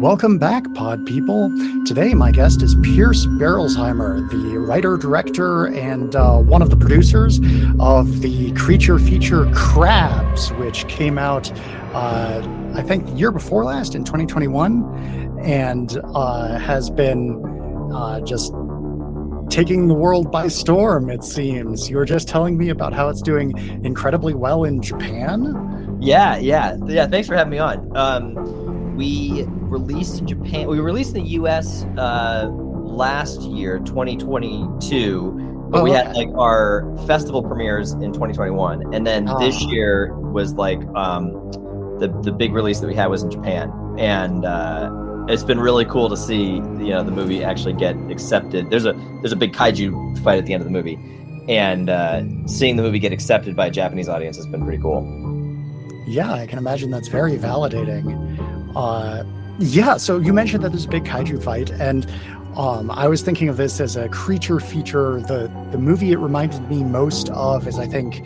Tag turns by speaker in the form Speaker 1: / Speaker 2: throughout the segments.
Speaker 1: Welcome back, pod people. Today, my guest is Pierce Berolzheimer, the writer, director, and one of the producers of the creature feature Crabs, which came out, I think, the year before last in 2021, and has been just taking the world by storm, it seems. You were just telling me about how it's doing incredibly well in Japan.
Speaker 2: Yeah. Thanks for having me on. We released in Japan. We released in the U.S. Last year, 2022, but we had like our festival premieres in 2021, and then this year was like the big release that we had was in Japan, and it's been really cool to see the movie actually get accepted. There's a big kaiju fight at the end of the movie, and seeing the movie get accepted by a Japanese audience has been pretty cool.
Speaker 1: Yeah, I can imagine that's very validating. So you mentioned that there's a big kaiju fight, and I was thinking of this as a creature feature. The movie it reminded me most of is, I think,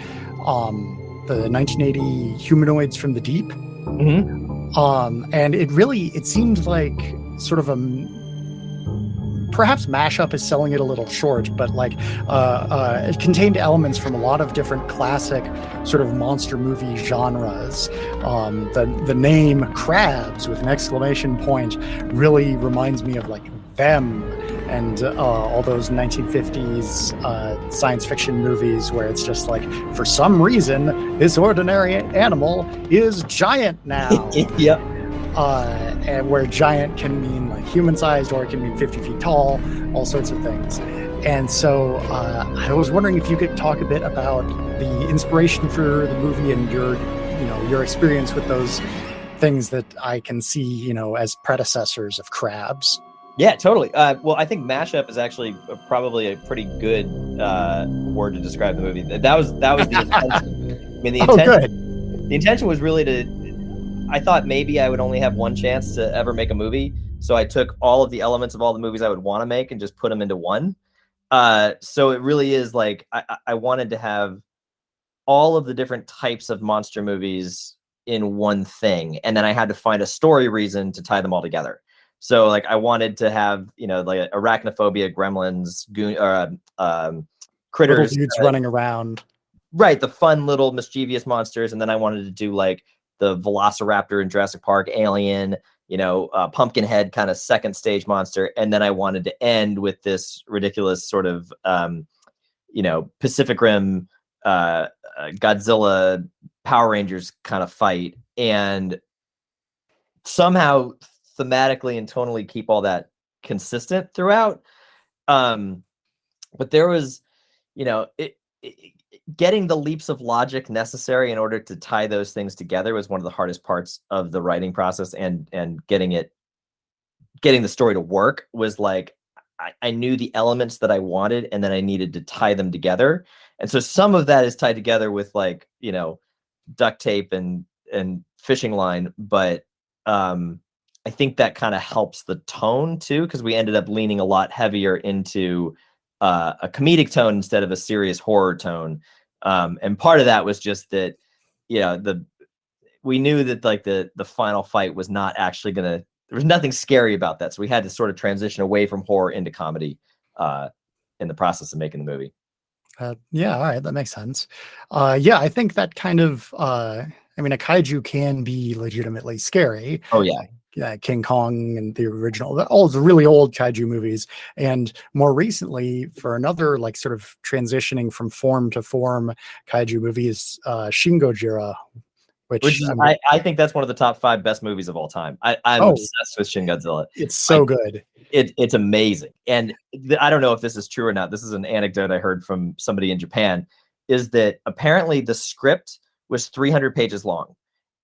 Speaker 1: the 1980 Humanoids from the Deep.
Speaker 2: Mm-hmm.
Speaker 1: And it seemed like sort of perhaps mashup is selling it a little short, but like it contained elements from a lot of different classic sort of monster movie genres. The name Crabs with an exclamation point really reminds me of like Them and all those 1950s science fiction movies where it's just like, for some reason, this ordinary animal is giant now.
Speaker 2: Yep.
Speaker 1: And where giant can mean like human-sized, or it can mean 50 feet tall, all sorts of things. And so I was wondering if you could talk a bit about the inspiration for the movie and your experience with those things that I can see, as predecessors of Crabs.
Speaker 2: Yeah, totally. Well, I think mashup is actually probably a pretty good word to describe the movie. That was the intention. I mean, the intention was really to. I thought maybe I would only have one chance to ever make a movie, so I took all of the elements of all the movies I would want to make and just put them into one. So it really is like I wanted to have all of the different types of monster movies in one thing, and then I had to find a story reason to tie them all together. So like I wanted to have like arachnophobia, gremlins, critters,
Speaker 1: little dudes running around,
Speaker 2: right? The fun little mischievous monsters, and then I wanted to do like the Velociraptor in Jurassic Park, Alien, Pumpkinhead kind of second stage monster. And then I wanted to end with this ridiculous sort of, Pacific Rim, Godzilla, Power Rangers kind of fight. And somehow thematically and tonally keep all that consistent throughout. But there was, getting the leaps of logic necessary in order to tie those things together was one of the hardest parts of the writing process, and getting the story to work was like, I knew the elements that I wanted, and then I needed to tie them together. And so some of that is tied together with like, duct tape and fishing line. But I think that kind of helps the tone too, because we ended up leaning a lot heavier into a comedic tone instead of a serious horror tone. And part of that was just that, we knew that like the final fight was not actually there was nothing scary about that. So we had to sort of transition away from horror into comedy in the process of making the movie.
Speaker 1: Yeah. All right. That makes sense. I think that kind of, a kaiju can be legitimately scary.
Speaker 2: Oh yeah.
Speaker 1: King Kong and the original, all the really old kaiju movies, and more recently for another like sort of transitioning from form to form kaiju movie is Shin Gojira, which
Speaker 2: I think that's one of the top 5 best movies of all time. I'm obsessed with Shin Godzilla.
Speaker 1: It's so good.
Speaker 2: It's amazing. And I don't know if this is true or not. This is an anecdote I heard from somebody in Japan, is that apparently the script was 300 pages long.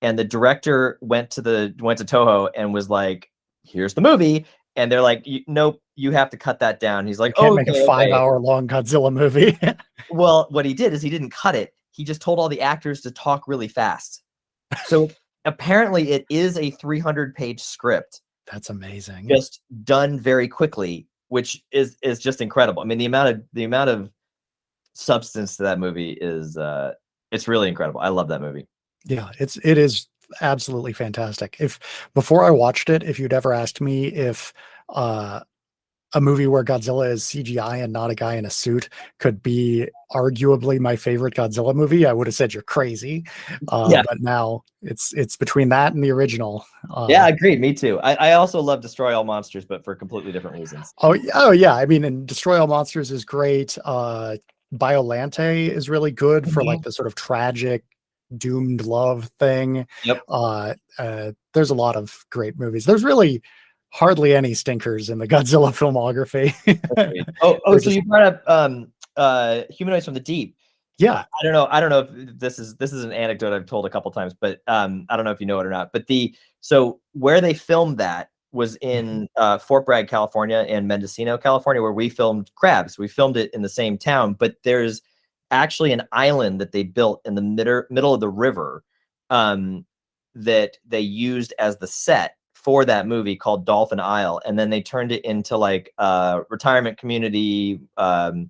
Speaker 2: And the director went to Toho and was like, "Here's the movie," and they're like, "Nope, you have to cut that down." He's like,
Speaker 1: "Can't make a 5-hour long Godzilla movie."
Speaker 2: Well, what he did is he didn't cut it. He just told all the actors to talk really fast. So apparently, it is a 300-page script.
Speaker 1: That's amazing.
Speaker 2: Just done very quickly, which is just incredible. I mean, the amount of substance to that movie is it's really incredible. I love that movie.
Speaker 1: Yeah, it is absolutely fantastic. If before I watched it, if you'd ever asked me if a movie where Godzilla is CGI and not a guy in a suit could be arguably my favorite Godzilla movie, I would have said you're crazy.
Speaker 2: Yeah.
Speaker 1: But now it's between that and the original.
Speaker 2: Yeah, agreed. Me too. I also love Destroy All Monsters, but for completely different reasons.
Speaker 1: Oh yeah. I mean, and Destroy All Monsters is great. Biolante is really good for like the sort of tragic doomed love thing.
Speaker 2: Yep.
Speaker 1: There's a lot of great movies. There's really hardly any stinkers in the Godzilla filmography.
Speaker 2: So you brought up Humanoids from the Deep.
Speaker 1: Yeah.
Speaker 2: I don't know if this is an anecdote I've told a couple times, but I don't know if you know it or not. But so where they filmed that was in Fort Bragg, California, and Mendocino, California, where we filmed Crabs. We filmed it in the same town, but there's actually an island that they built in the middle of the river that they used as the set for that movie called Dolphin Isle, and then they turned it into like a retirement community, like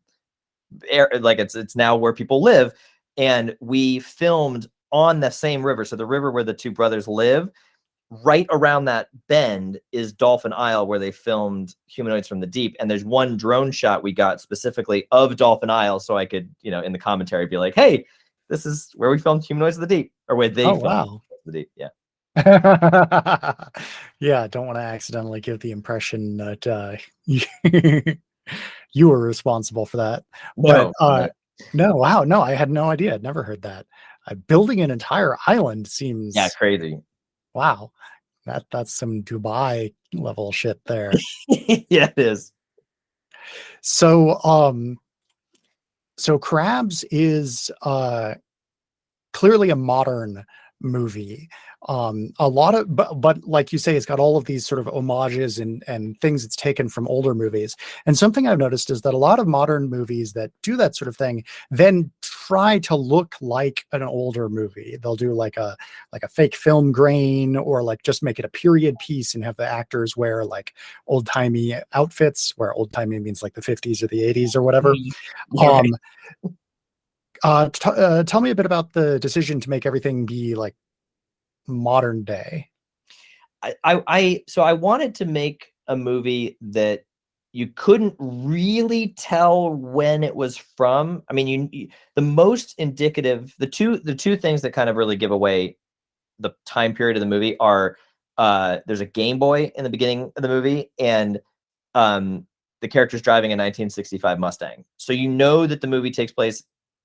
Speaker 2: it's now where people live. And we filmed on the same river, so the river where the two brothers live. Right around that bend is Dolphin Isle, where they filmed Humanoids from the Deep. And there's one drone shot we got specifically of Dolphin Isle, so I could, in the commentary, be like, "Hey, this is where we filmed Humanoids of the Deep," or where they filmed Humanoids of the Deep. Yeah.
Speaker 1: Yeah, don't want to accidentally give the impression that you were responsible for that.
Speaker 2: No,
Speaker 1: no, wow, no, I had no idea. I'd never heard that. Building an entire island seems
Speaker 2: crazy.
Speaker 1: Wow, that's some Dubai level shit there.
Speaker 2: Yeah, it is.
Speaker 1: So, so Crabs is clearly a modern movie. A lot of, but like you say, it's got all of these sort of homages and things it's taken from older movies. And something I've noticed is that a lot of modern movies that do that sort of thing then try to look like an older movie. They'll do like a fake film grain, or like just make it a period piece and have the actors wear like old timey outfits, where old timey means like the 50s or the 80s or whatever. Tell me a bit about the decision to make everything be like modern day.
Speaker 2: So I wanted to make a movie that you couldn't really tell when it was from. I mean, the most indicative, the two things that kind of really give away the time period of the movie are there's a Game Boy in the beginning of the movie, and the character's driving a 1965 Mustang. So that the movie takes place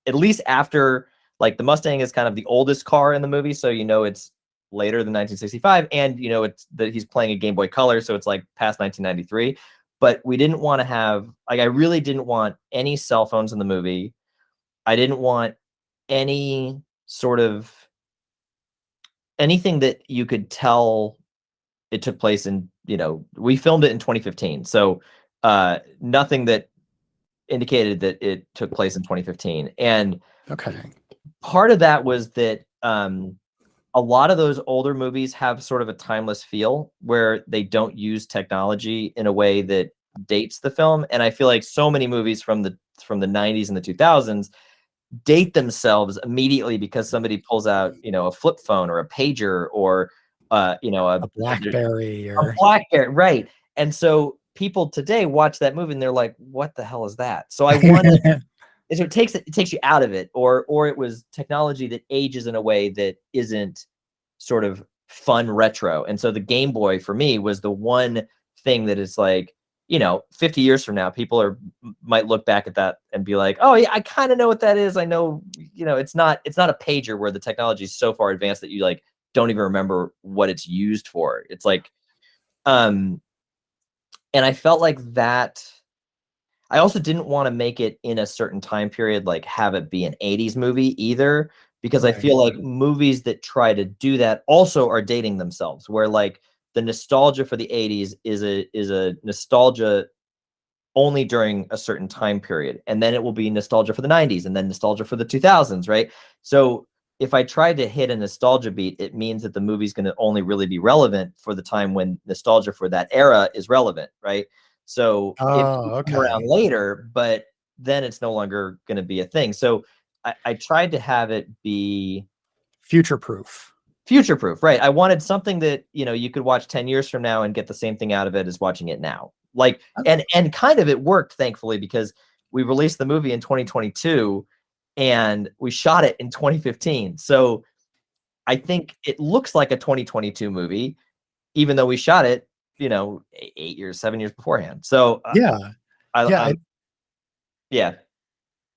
Speaker 2: at least after, like, the Mustang is kind of the oldest car in the movie, so it's later than 1965, and it's that he's playing a Game Boy Color, so it's like past 1993. But we didn't want to have, like, I really didn't want any cell phones in the movie. I didn't want any sort of anything that you could tell it took place in, we filmed it in 2015, so nothing that indicated that it took place in 2015. And part of that was that a lot of those older movies have sort of a timeless feel, where they don't use technology in a way that dates the film. And I feel like so many movies from the 90s and the 2000s date themselves immediately because somebody pulls out, a flip phone or a pager or a
Speaker 1: BlackBerry
Speaker 2: right. And so people today watch that movie and they're like, "What the hell is that?" So I wanted so it takes you out of it, or it was technology that ages in a way that isn't sort of fun retro. And so the Game Boy for me was the one thing that is like, 50 years from now, people might look back at that and be like, "Oh yeah, I kind of know what that is. I know, it's not a pager where the technology is so far advanced that you like don't even remember what it's used for." It's like, and I felt like that. I also didn't want to make it in a certain time period, like have it be an 80s movie either, because I feel like movies that try to do that also are dating themselves, where like the nostalgia for the 80s is a nostalgia only during a certain time period. And then it will be nostalgia for the 90s and then nostalgia for the 2000s, right? So if I try to hit a nostalgia beat, it means that the movie's going to only really be relevant for the time when nostalgia for that era is relevant, right? So it come around later, but then it's no longer going to be a thing. So I tried to have it be
Speaker 1: future proof.
Speaker 2: future proof, right? I wanted something that, you know, you could watch 10 years from now and get the same thing out of it as watching it now. Like, and kind of it worked, thankfully, because we released the movie in 2022 and we shot it in 2015. So I think it looks like a 2022 movie, even though we shot it, you know, 8 years, 7 years beforehand. So
Speaker 1: Yeah.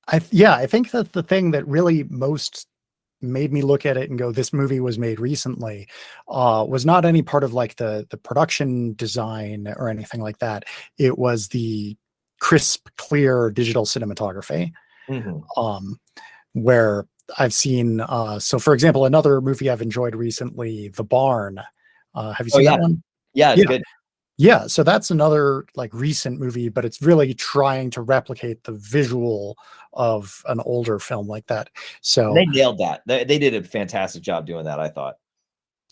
Speaker 2: I
Speaker 1: think that the thing that really most made me look at it and go, this movie was made recently, was not any part of like the production design or anything like that. It was the crisp, clear digital cinematography. Where I've seen, so for example, another movie I've enjoyed recently, The Barn. Have you seen that one?
Speaker 2: Yeah, it's good.
Speaker 1: Yeah, so that's another like recent movie, but it's really trying to replicate the visual of an older film like that. So
Speaker 2: and they nailed that. They did a fantastic job doing that, I thought.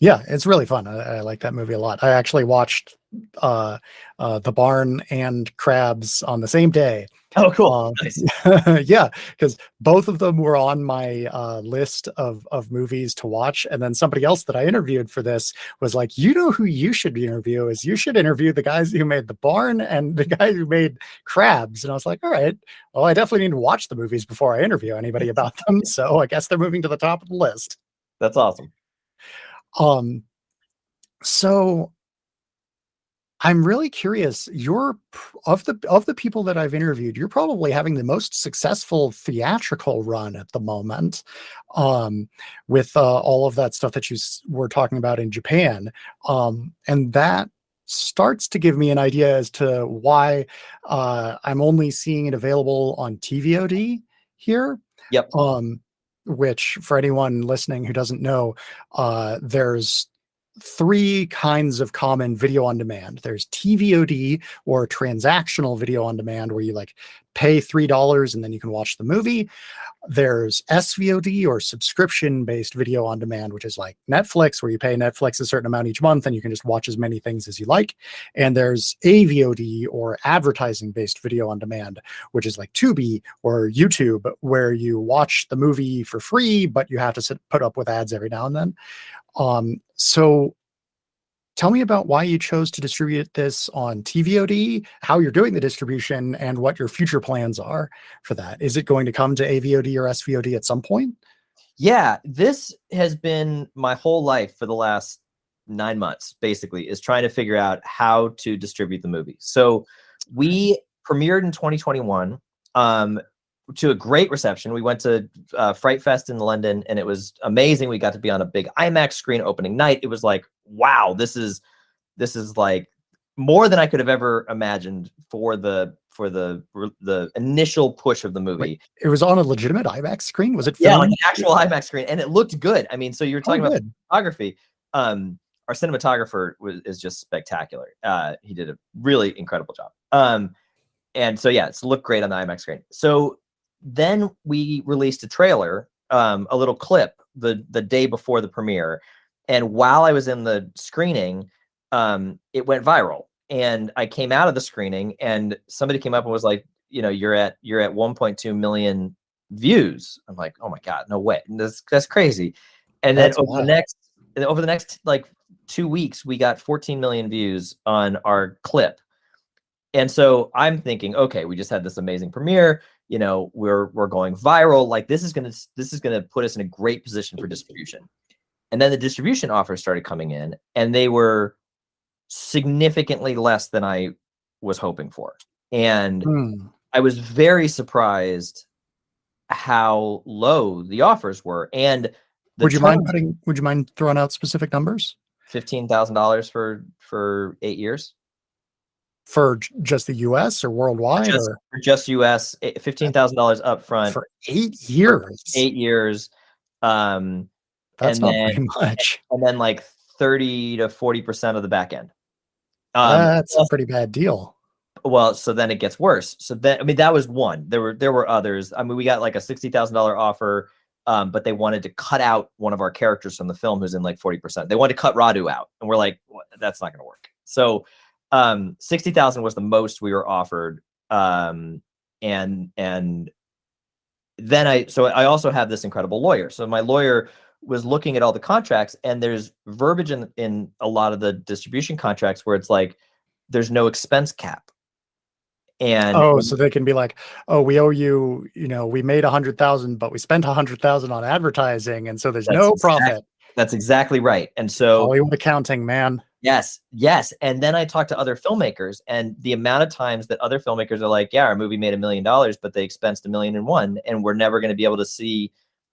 Speaker 1: Yeah, it's really fun. I like that movie a lot. I actually watched The Barn and Crabs on the same day.
Speaker 2: Oh, cool. Nice.
Speaker 1: Yeah, because both of them were on my list of movies to watch. And then somebody else that I interviewed for this was like, you know who you should interview is you should interview the guys who made The Barn and the guy who made Crabs. And I was like, all right, well, I definitely need to watch the movies before I interview anybody about them. So I guess they're moving to the top of the list.
Speaker 2: That's awesome.
Speaker 1: So I'm really curious, you're of the people that I've interviewed, you're probably having the most successful theatrical run at the moment, with all of that stuff that you were talking about in Japan. And that starts to give me an idea as to why I'm only seeing it available on TVOD here.
Speaker 2: Yep.
Speaker 1: Which for anyone listening who doesn't know, there's 3 kinds of common video on demand. There's TVOD, or transactional video on demand, where you like pay $3 and then you can watch the movie. There's SVOD, or subscription based video on demand, which is like Netflix, where you pay Netflix a certain amount each month and you can just watch as many things as you like. And there's AVOD, or advertising based video on demand, which is like Tubi or YouTube, where you watch the movie for free, but you have to put up with ads every now and then. So tell me about why you chose to distribute this on TVOD, how you're doing the distribution, and what your future plans are for that. Is it going to come to AVOD or SVOD at some point?
Speaker 2: Yeah, this has been my whole life for the last 9 months, basically, is trying to figure out how to distribute the movie. So we premiered in 2021. To a great reception. We went to Fright Fest in London, and it was amazing. We got to be on a big IMAX screen opening night. It was like, wow, this is like more than I could have ever imagined for the initial push of the movie.
Speaker 1: Wait, it was on a legitimate IMAX screen? Was it
Speaker 2: filmed? Yeah, like an actual IMAX screen, and it looked good. I mean, so you're talking about photography. Our cinematographer is just spectacular. He did a really incredible job. And so yeah, it's looked great on the IMAX screen. So then we released a trailer, a little clip the day before the premiere. And while I was in the screening, it went viral. And I came out of the screening and somebody came up and was like, you know, you're at 1.2 million views. I'm like, oh my God, no way. That's crazy. And then over the next like 2 weeks, we got 14 million views on our clip. And so I'm thinking, okay, we just had this amazing premiere. You know, we're going viral. Like this is gonna put us in a great position for distribution. And then the distribution offers started coming in, and they were significantly less than I was hoping for. And I was very surprised how low the offers were. And
Speaker 1: would you mind throwing out specific numbers?
Speaker 2: $15,000 for 8 years.
Speaker 1: For just the US or worldwide?
Speaker 2: Just US, $15,000 up front
Speaker 1: for 8 years.
Speaker 2: 8 years.
Speaker 1: That's not very much.
Speaker 2: And then like 30 to 40% of the back end.
Speaker 1: That's a pretty bad deal.
Speaker 2: Well, so then it gets worse. So then, I mean, that was one. There were others. I mean, we got like a $60,000 offer, but they wanted to cut out one of our characters from the film who's in like 40%. They wanted to cut Radu out, and we're like, well, that's not going to work. So 60,000 was the most we were offered. And then I also have this incredible lawyer. So my lawyer was looking at all the contracts, and there's verbiage in a lot of the distribution contracts where it's like there's no expense cap. And
Speaker 1: Oh, so they can be like, oh, we owe you, we made 100,000, but we spent 100,000 on advertising, and so there's no profit.
Speaker 2: That's exactly right. And so
Speaker 1: Hollywood accounting, man.
Speaker 2: yes. And then I talked to other filmmakers, and the amount of times that other filmmakers are like, yeah, our movie made $1 million, but they expensed $1,000,001, and we're never going to be able to see,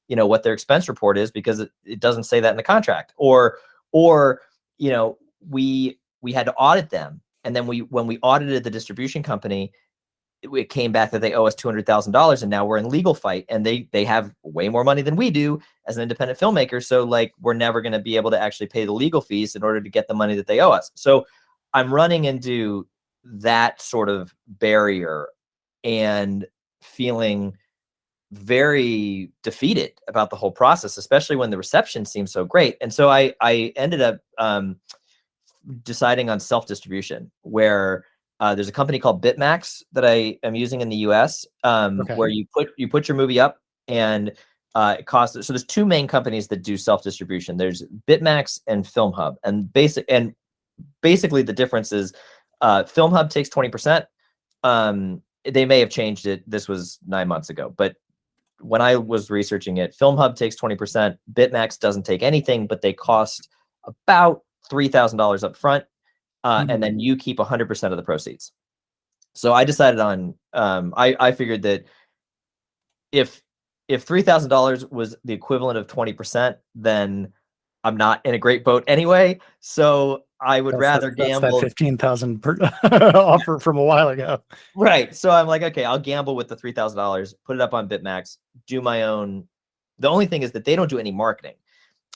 Speaker 2: what their expense report is because it doesn't say that in the contract. Or we had to audit them. And then when we audited the distribution company, it came back that they owe us $200,000, and now we're in legal fight, and they have way more money than we do as an independent filmmaker. So like, we're never going to be able to actually pay the legal fees in order to get the money that they owe us. So I'm running into that sort of barrier and feeling very defeated about the whole process, especially when the reception seems so great. And so I ended up deciding on self-distribution, where there's a company called Bitmax that I am using in the US, where you put your movie up, and it costs. So there's two main companies that do self-distribution. There's Bitmax and FilmHub, and basically the difference is FilmHub takes 20%. They may have changed it. This was 9 months ago, but when I was researching it, FilmHub takes 20%. Bitmax doesn't take anything, but they cost about $3,000 up front. And then you keep 100% of the proceeds. So I decided on, I figured that if $3,000 was the equivalent of 20%, then I'm not in a great boat anyway. So I would rather gamble.
Speaker 1: That's that 15,000 offer from a while ago.
Speaker 2: Right. So I'm like, okay, I'll gamble with the $3,000, put it up on Bitmax, do my own. The only thing is that they don't do any marketing.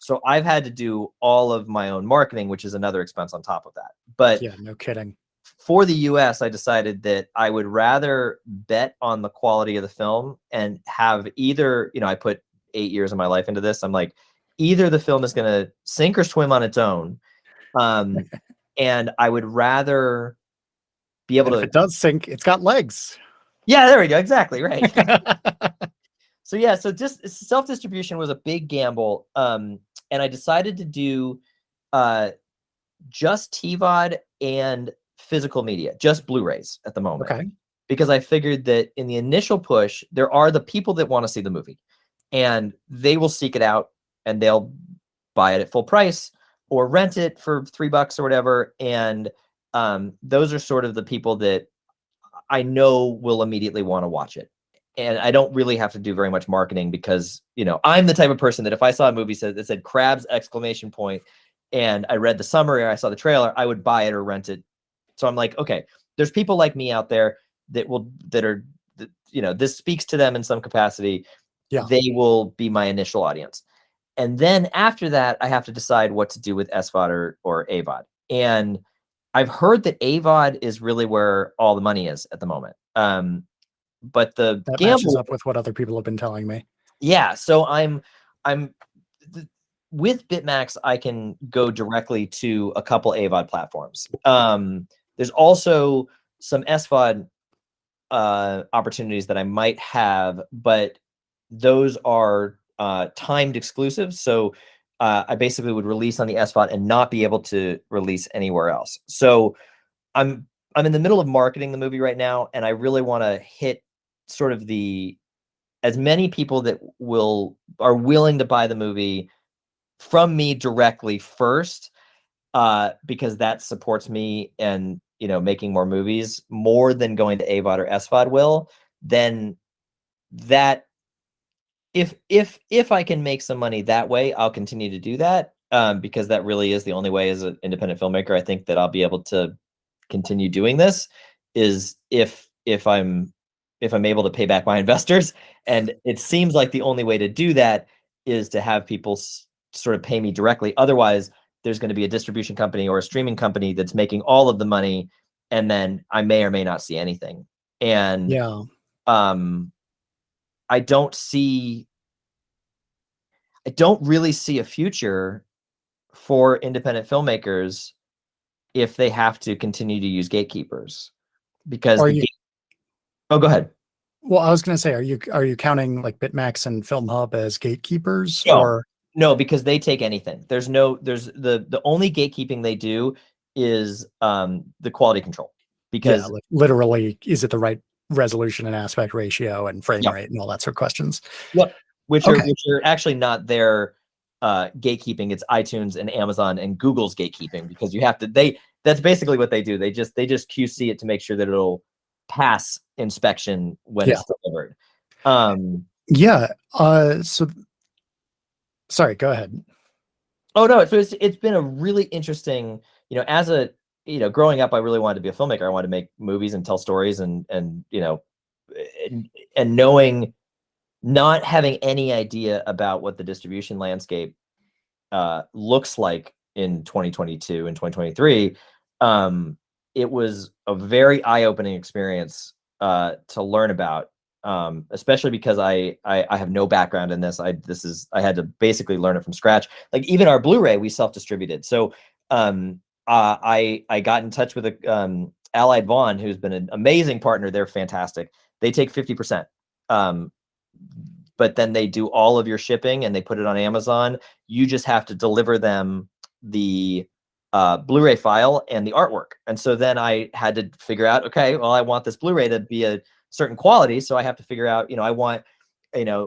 Speaker 2: So I've had to do all of my own marketing, which is another expense on top of that. But
Speaker 1: yeah, no kidding.
Speaker 2: For the US, I decided that I would rather bet on the quality of the film and have either, I put 8 years of my life into this. I'm like, either the film is going to sink or swim on its own. And I would rather be able to.
Speaker 1: If it does sink, it's got legs.
Speaker 2: Yeah, there we go. Exactly. Right. So yeah, so just self-distribution was a big gamble. And I decided to do just TVOD and physical media, just Blu-rays at the moment.
Speaker 1: Okay.
Speaker 2: Because I figured that in the initial push, there are the people that want to see the movie, and they will seek it out and they'll buy it at full price or rent it for $3 or whatever. And those are sort of the people that I know will immediately want to watch it. And I don't really have to do very much marketing because, I'm the type of person that if I saw a movie that said crabs ! And I read the summary or I saw the trailer, I would buy it or rent it. So I'm like, okay, there's people like me out there this speaks to them in some capacity. Yeah. They will be my initial audience. And then after that, I have to decide what to do with SVOD or AVOD. And I've heard that AVOD is really where all the money is at the moment. But that
Speaker 1: matches up with what other people have been telling me.
Speaker 2: Yeah, so I'm with Bitmax, I can go directly to a couple AVOD platforms. There's also some SVOD opportunities that I might have, but those are timed exclusive. So I basically would release on the SVOD and not be able to release anywhere else. So I'm in the middle of marketing the movie right now, and I really want to hit sort of as many people that are willing to buy the movie from me directly first, because that supports me and making more movies more than going to AVOD or SVOD will. Then that if I can make some money that way, I'll continue to do that, because that really is the only way as an independent filmmaker I think that I'll be able to continue doing this, is if I'm able to pay back my investors. And it seems like the only way to do that is to have people sort of pay me directly. Otherwise, there's going to be a distribution company or a streaming company that's making all of the money, and then I may or may not see anything. And
Speaker 1: yeah,
Speaker 2: I don't really see a future for independent filmmakers if they have to continue to use gatekeepers, because oh, go ahead.
Speaker 1: Well, I was going to say, are you counting like Bitmax and FilmHub as gatekeepers?
Speaker 2: No.
Speaker 1: Or
Speaker 2: No, because they take anything. There's the only gatekeeping they do is the quality control.
Speaker 1: Yeah,
Speaker 2: Because
Speaker 1: like literally, is it the right resolution and aspect ratio and frame
Speaker 2: yeah,
Speaker 1: rate and all that sort of questions?
Speaker 2: yep, which
Speaker 1: Okay.
Speaker 2: are actually not their gatekeeping. It's iTunes and Amazon and Google's gatekeeping, because you have to that's basically what they do. They just QC it to make sure that it'll pass inspection when
Speaker 1: Yeah.
Speaker 2: it's delivered.
Speaker 1: Yeah. So sorry, go ahead.
Speaker 2: Oh no, it's been a really interesting, as a, growing up, I really wanted to be a filmmaker. I wanted to make movies and tell stories, and and knowing, not having any idea about what the distribution landscape looks like in 2022 and 2023, it was a very eye-opening experience to learn about, especially because I have no background in this. I had to basically learn it from scratch. Like, even our Blu-ray, we self-distributed. So I got in touch with Allied Vaughn, who's been an amazing partner. They're fantastic. They take 50%. But then they do all of your shipping and they put it on Amazon. You just have to deliver them the Blu-ray file and the artwork. And so then I had to figure out, okay, well, I want this Blu-ray to be a certain quality. So I have to figure out, I want,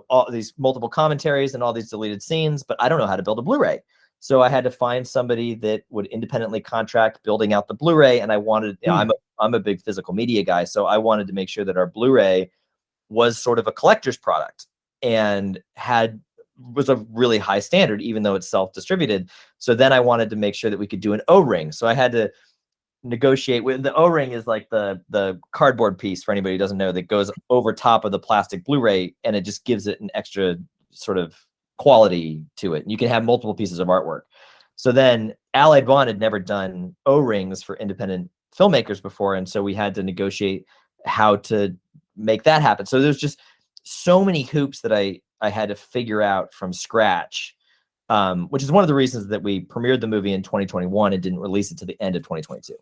Speaker 2: all these multiple commentaries and all these deleted scenes, but I don't know how to build a Blu-ray. So I had to find somebody that would independently contract building out the Blu-ray. And I wanted, I'm a big physical media guy. So I wanted to make sure that our Blu-ray was sort of a collector's product and was a really high standard, even though it's self-distributed. So then I wanted to make sure that we could do an O-ring. So I had to negotiate with the O-ring is like the cardboard piece, for anybody who doesn't know, that goes over top of the plastic Blu-ray, and it just gives it an extra sort of quality to it. And you can have multiple pieces of artwork. So then Allied Vaughn had never done O-rings for independent filmmakers before, and so we had to negotiate how to make that happen. So there's just so many hoops that I had to figure out from scratch, which is one of the reasons that we premiered the movie in 2021 and didn't release it to the end of 2022.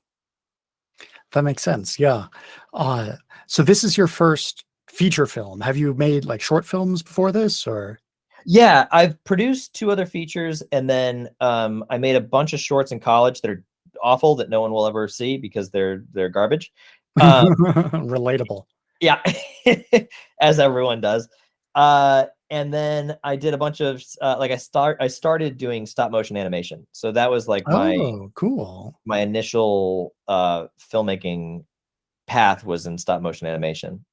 Speaker 1: That makes sense. Yeah. So this is your first feature film. Have you made like short films before this, or?
Speaker 2: Yeah, I've produced 2 other features, and then I made a bunch of shorts in college that are awful, that no one will ever see because they're garbage.
Speaker 1: Relatable.
Speaker 2: Yeah, as everyone does. And then I did a bunch of I started doing stop motion animation. So that was like
Speaker 1: cool.
Speaker 2: My initial filmmaking path was in stop motion animation.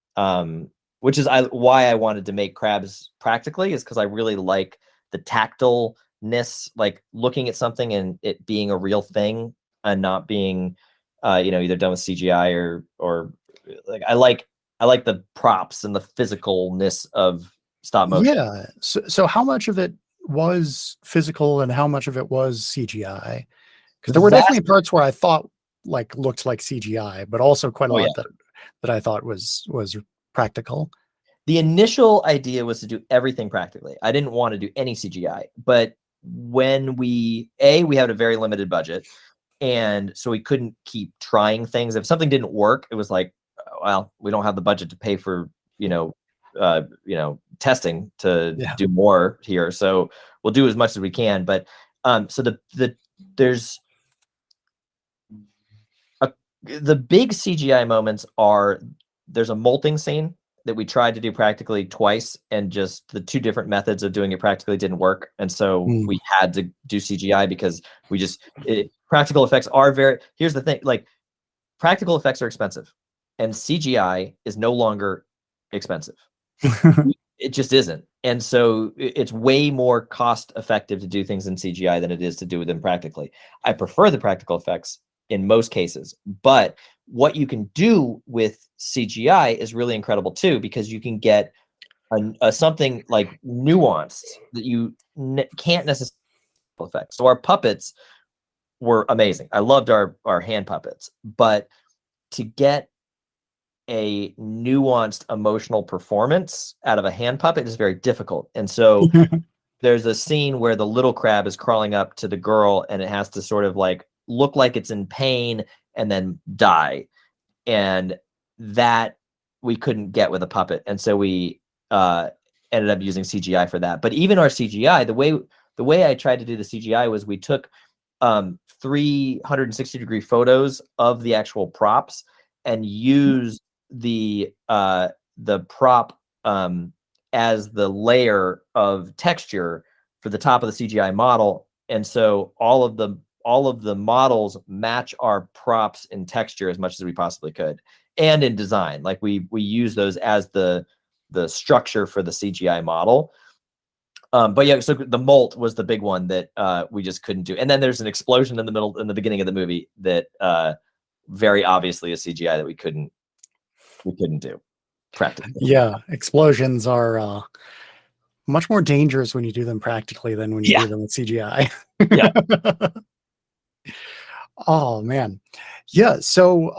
Speaker 2: Which is why I wanted to make Crabs practically, is because I really like the tactileness, like looking at something and it being a real thing and not being either done with CGI or like I like the props and the physicalness of stop motion.
Speaker 1: Yeah. So how much of it was physical and how much of it was CGI? Because there were definitely parts where I thought looked like CGI, but also quite a lot that I thought was practical.
Speaker 2: The initial idea was to do everything practically. I didn't want to do any CGI, but when we had a very limited budget, and so we couldn't keep trying things. If something didn't work, it was like, well, we don't have the budget to pay for testing to do more here, so we'll do as much as we can. But so there's the big CGI moments are, there's a molting scene that we tried to do practically twice, and just the 2 different methods of doing it practically didn't work, and so we had to do CGI because practical effects are here's the thing, like, practical effects are expensive and CGI is no longer expensive. It just isn't. And so it's way more cost effective to do things in CGI than it is to do them practically. I prefer the practical effects in most cases, but what you can do with CGI is really incredible too, because you can get something like nuanced that you can't necessarily effect. So our puppets were amazing. I loved our hand puppets, but to get a nuanced emotional performance out of a hand puppet is very difficult. And so there's a scene where the little crab is crawling up to the girl and it has to sort of like look like it's in pain and then die. And that we couldn't get with a puppet. And so we ended up using CGI for that. But even our CGI, the the way I tried to do the CGI was we took 360-degree photos of the actual props and used the prop as the layer of texture for the top of the CGI model. And so all of the models match our props in texture as much as we possibly could, and in design. Like we use those as the structure for the CGI model. But yeah, so the molt was the big one that we just couldn't do. And then there's an explosion in the beginning of the movie that very obviously is CGI that we couldn't do practically.
Speaker 1: Yeah, explosions are much more dangerous when you do them practically than when you do them with CGI.
Speaker 2: Yeah.
Speaker 1: Oh man. Yeah, so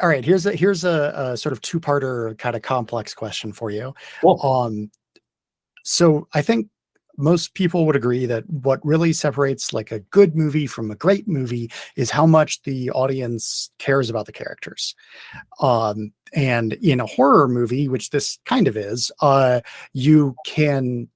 Speaker 1: all right, here's a sort of two-parter kind of complex question for you.
Speaker 2: Cool.
Speaker 1: So I think most people would agree that what really separates like a good movie from a great movie is how much the audience cares about the characters. And in a horror movie, which this kind of is, you can,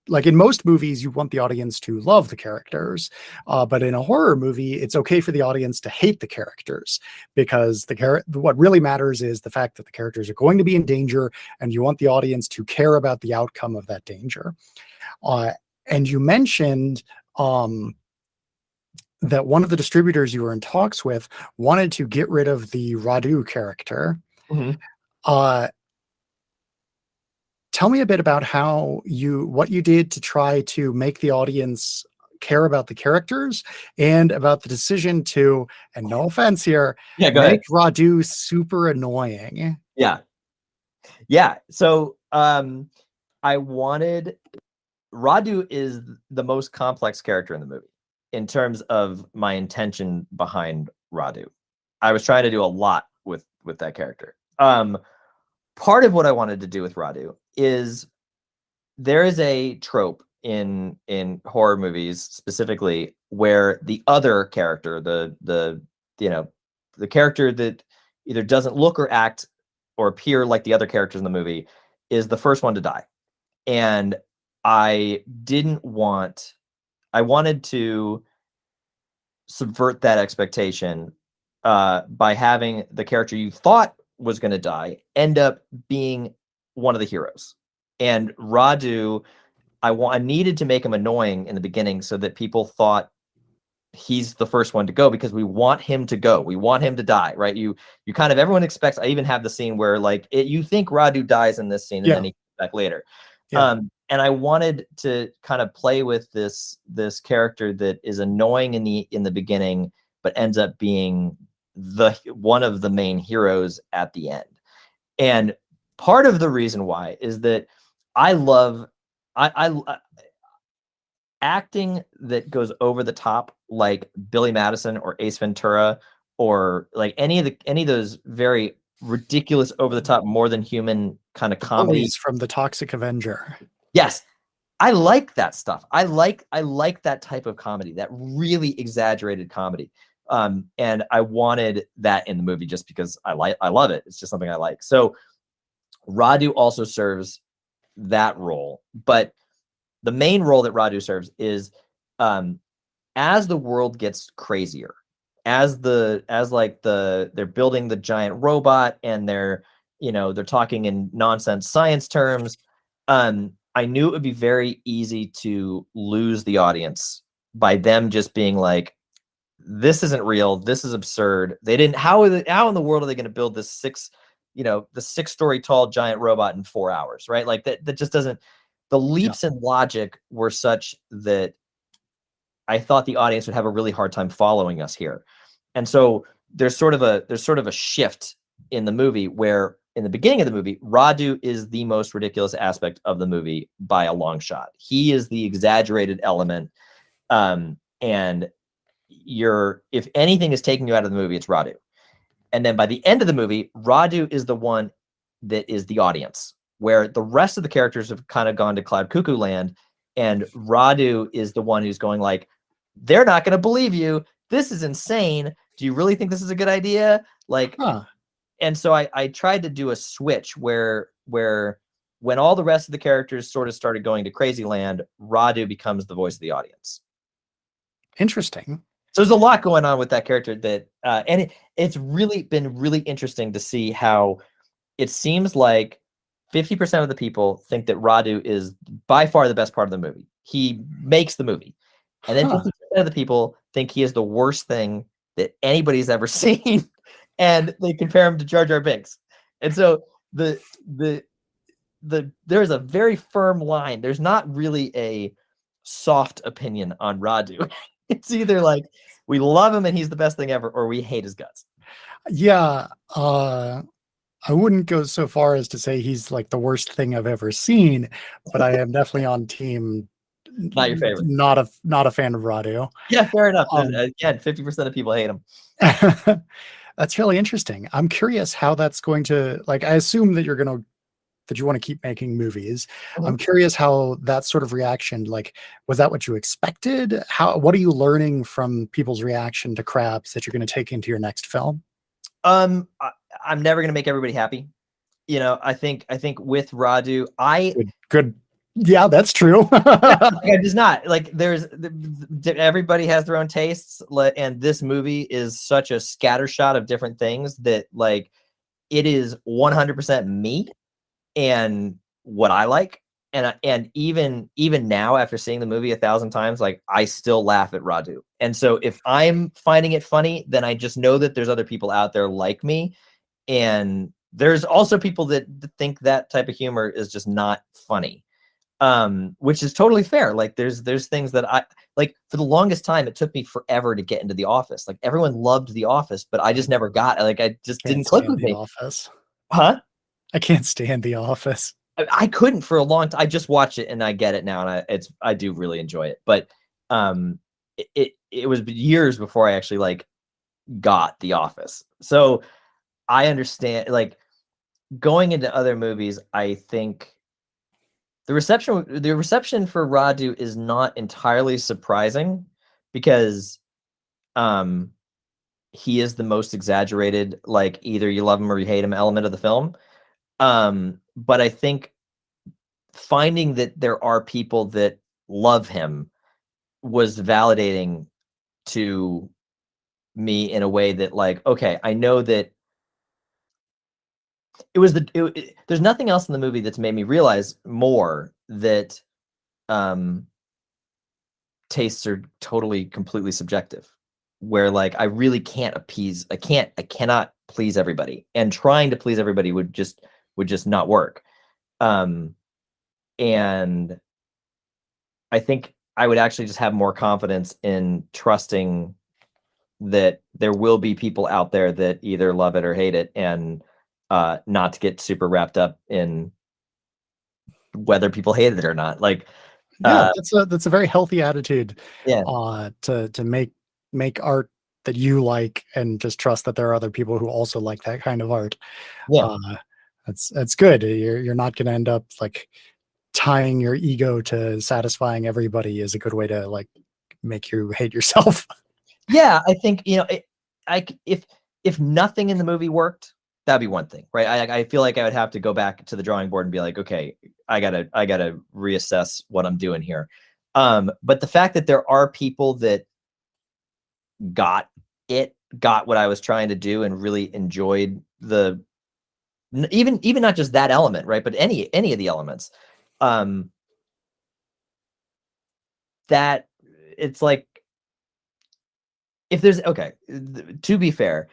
Speaker 1: like in most movies, you want the audience to love the characters. But in a horror movie, it's okay for the audience to hate the characters, because what really matters is the fact that the characters are going to be in danger, and you want the audience to care about the outcome of that danger. And you mentioned that one of the distributors you were in talks with wanted to get rid of the Radu character.
Speaker 2: Mm-hmm.
Speaker 1: Tell me a bit about what you did to try to make the audience care about the characters, and about the decision to, and no offense here, make Radu super annoying.
Speaker 2: Yeah. So Radu is the most complex character in the movie in terms of my intention behind Radu. I was trying to do a lot with that character. Part of what I wanted to do with Radu is, there is a trope in horror movies specifically where the other character, the character that either doesn't look or act or appear like the other characters in the movie, is the first one to die. And I wanted to subvert that expectation by having the character you thought was going to die end up being one of the heroes. And Radu, I needed to make him annoying in the beginning so that people thought he's the first one to go, because we want him to go. We want him to die, right? You kind of, everyone expects. I even have the scene where like you think Radu dies in this scene, and then he comes back later. And I wanted to kind of play with this character that is annoying in the beginning, but ends up being one of the main heroes at the end. And part of the reason why is that I love acting that goes over the top, like Billy Madison or Ace Ventura, or like any of those very ridiculous, over the top, more than human kind of comedies
Speaker 1: from The Toxic Avenger.
Speaker 2: Yes, I like that stuff. I like that type of comedy, that really exaggerated comedy. And I wanted that in the movie just because I love it. It's just something I like. So Radu also serves that role, but the main role that Radu serves is as the world gets crazier, as they're building the giant robot, and they're talking in nonsense science terms. I knew it would be very easy to lose the audience by them just being like, this isn't real. This is absurd. How in the world are they going to build this 6-story tall giant robot in 4 hours, right? Like that just doesn't, the leaps in logic were such that I thought the audience would have a really hard time following us here. And so there's sort of a shift in the movie where, in the beginning of the movie, Radu is the most ridiculous aspect of the movie by a long shot. He is the exaggerated element. And if anything is taking you out of the movie, it's Radu. And then by the end of the movie, Radu is the one that is the audience, where the rest of the characters have kind of gone to Cloud Cuckoo land, and Radu is the one who's going like, they're not going to believe you. This is insane. Do you really think this is a good idea? Like, and so I tried to do a switch where when all the rest of the characters sort of started going to crazy land, Radu becomes the voice of the audience.
Speaker 1: Interesting.
Speaker 2: So there's a lot going on with that character that, and it's really been really interesting to see how it seems like 50% of the people think that Radu is by far the best part of the movie. He makes the movie. And then 50% of the people think he is the worst thing that anybody's ever seen. And they compare him to Jar Jar Binks. And so there is a very firm line. There's not really a soft opinion on Radu. It's either like we love him and he's the best thing ever, or we hate his guts.
Speaker 1: Yeah. I wouldn't go so far as to say he's like the worst thing I've ever seen, but I am definitely on team.
Speaker 2: Not your favorite.
Speaker 1: Not a fan of Radu.
Speaker 2: Yeah, fair enough. Again, 50% of people hate him.
Speaker 1: That's really interesting. I'm curious how that's going to, like, I assume that you want to keep making movies.
Speaker 2: Mm-hmm.
Speaker 1: I'm curious how that sort of reaction, like, was that what you expected? What are you learning from people's reaction to Crabs that you're going to take into your next film?
Speaker 2: I'm never going to make everybody happy. You know, I think with Radu,
Speaker 1: good. Yeah, that's true.
Speaker 2: It is not like everybody has their own tastes, and this movie is such a scattershot of different things that like it is 100% me and what I like, and even now after seeing the movie 1,000 times, like I still laugh at Radu. And so if I'm finding it funny, then I just know that there's other people out there like me, and there's also people that think that type of humor is just not funny. Which is totally fair. Like there's things that I like. For the longest time, it took me forever to get into The Office. Like everyone loved The Office, but I just never got, like, I just didn't click with
Speaker 1: The
Speaker 2: me.
Speaker 1: Office.
Speaker 2: Huh?
Speaker 1: I can't stand The Office.
Speaker 2: I couldn't for a long time. I just watch it and I get it now, and I do really enjoy it. But it was years before I actually like got The Office. So I understand, like, going into other movies, I think the reception for Radu is not entirely surprising because he is the most exaggerated, like either you love him or you hate him element of the film. But I think finding that there are people that love him was validating to me in a way that, like, okay, I know that there's nothing else in the movie that's made me realize more that tastes are totally completely subjective, where like I really can't I cannot please everybody, and trying to please everybody would just not work. And I think I would actually just have more confidence in trusting that there will be people out there that either love it or hate it, and not to get super wrapped up in whether people hated it or not. Like,
Speaker 1: yeah, that's a very healthy attitude.
Speaker 2: Yeah.
Speaker 1: To make art that you like, and just trust that there are other people who also like that kind of art.
Speaker 2: Yeah.
Speaker 1: That's good. You're not going to end up like tying your ego to satisfying everybody is a good way to like make you hate yourself.
Speaker 2: Yeah, I think, you know, if nothing in the movie worked, that'd be one thing, right? I feel like I would have to go back to the drawing board and be like, okay, I gotta reassess what I'm doing here. But the fact that there are people that got what I was trying to do and really enjoyed even not just that element, right? But any of the elements, that it's like, if there's, okay, to be fair,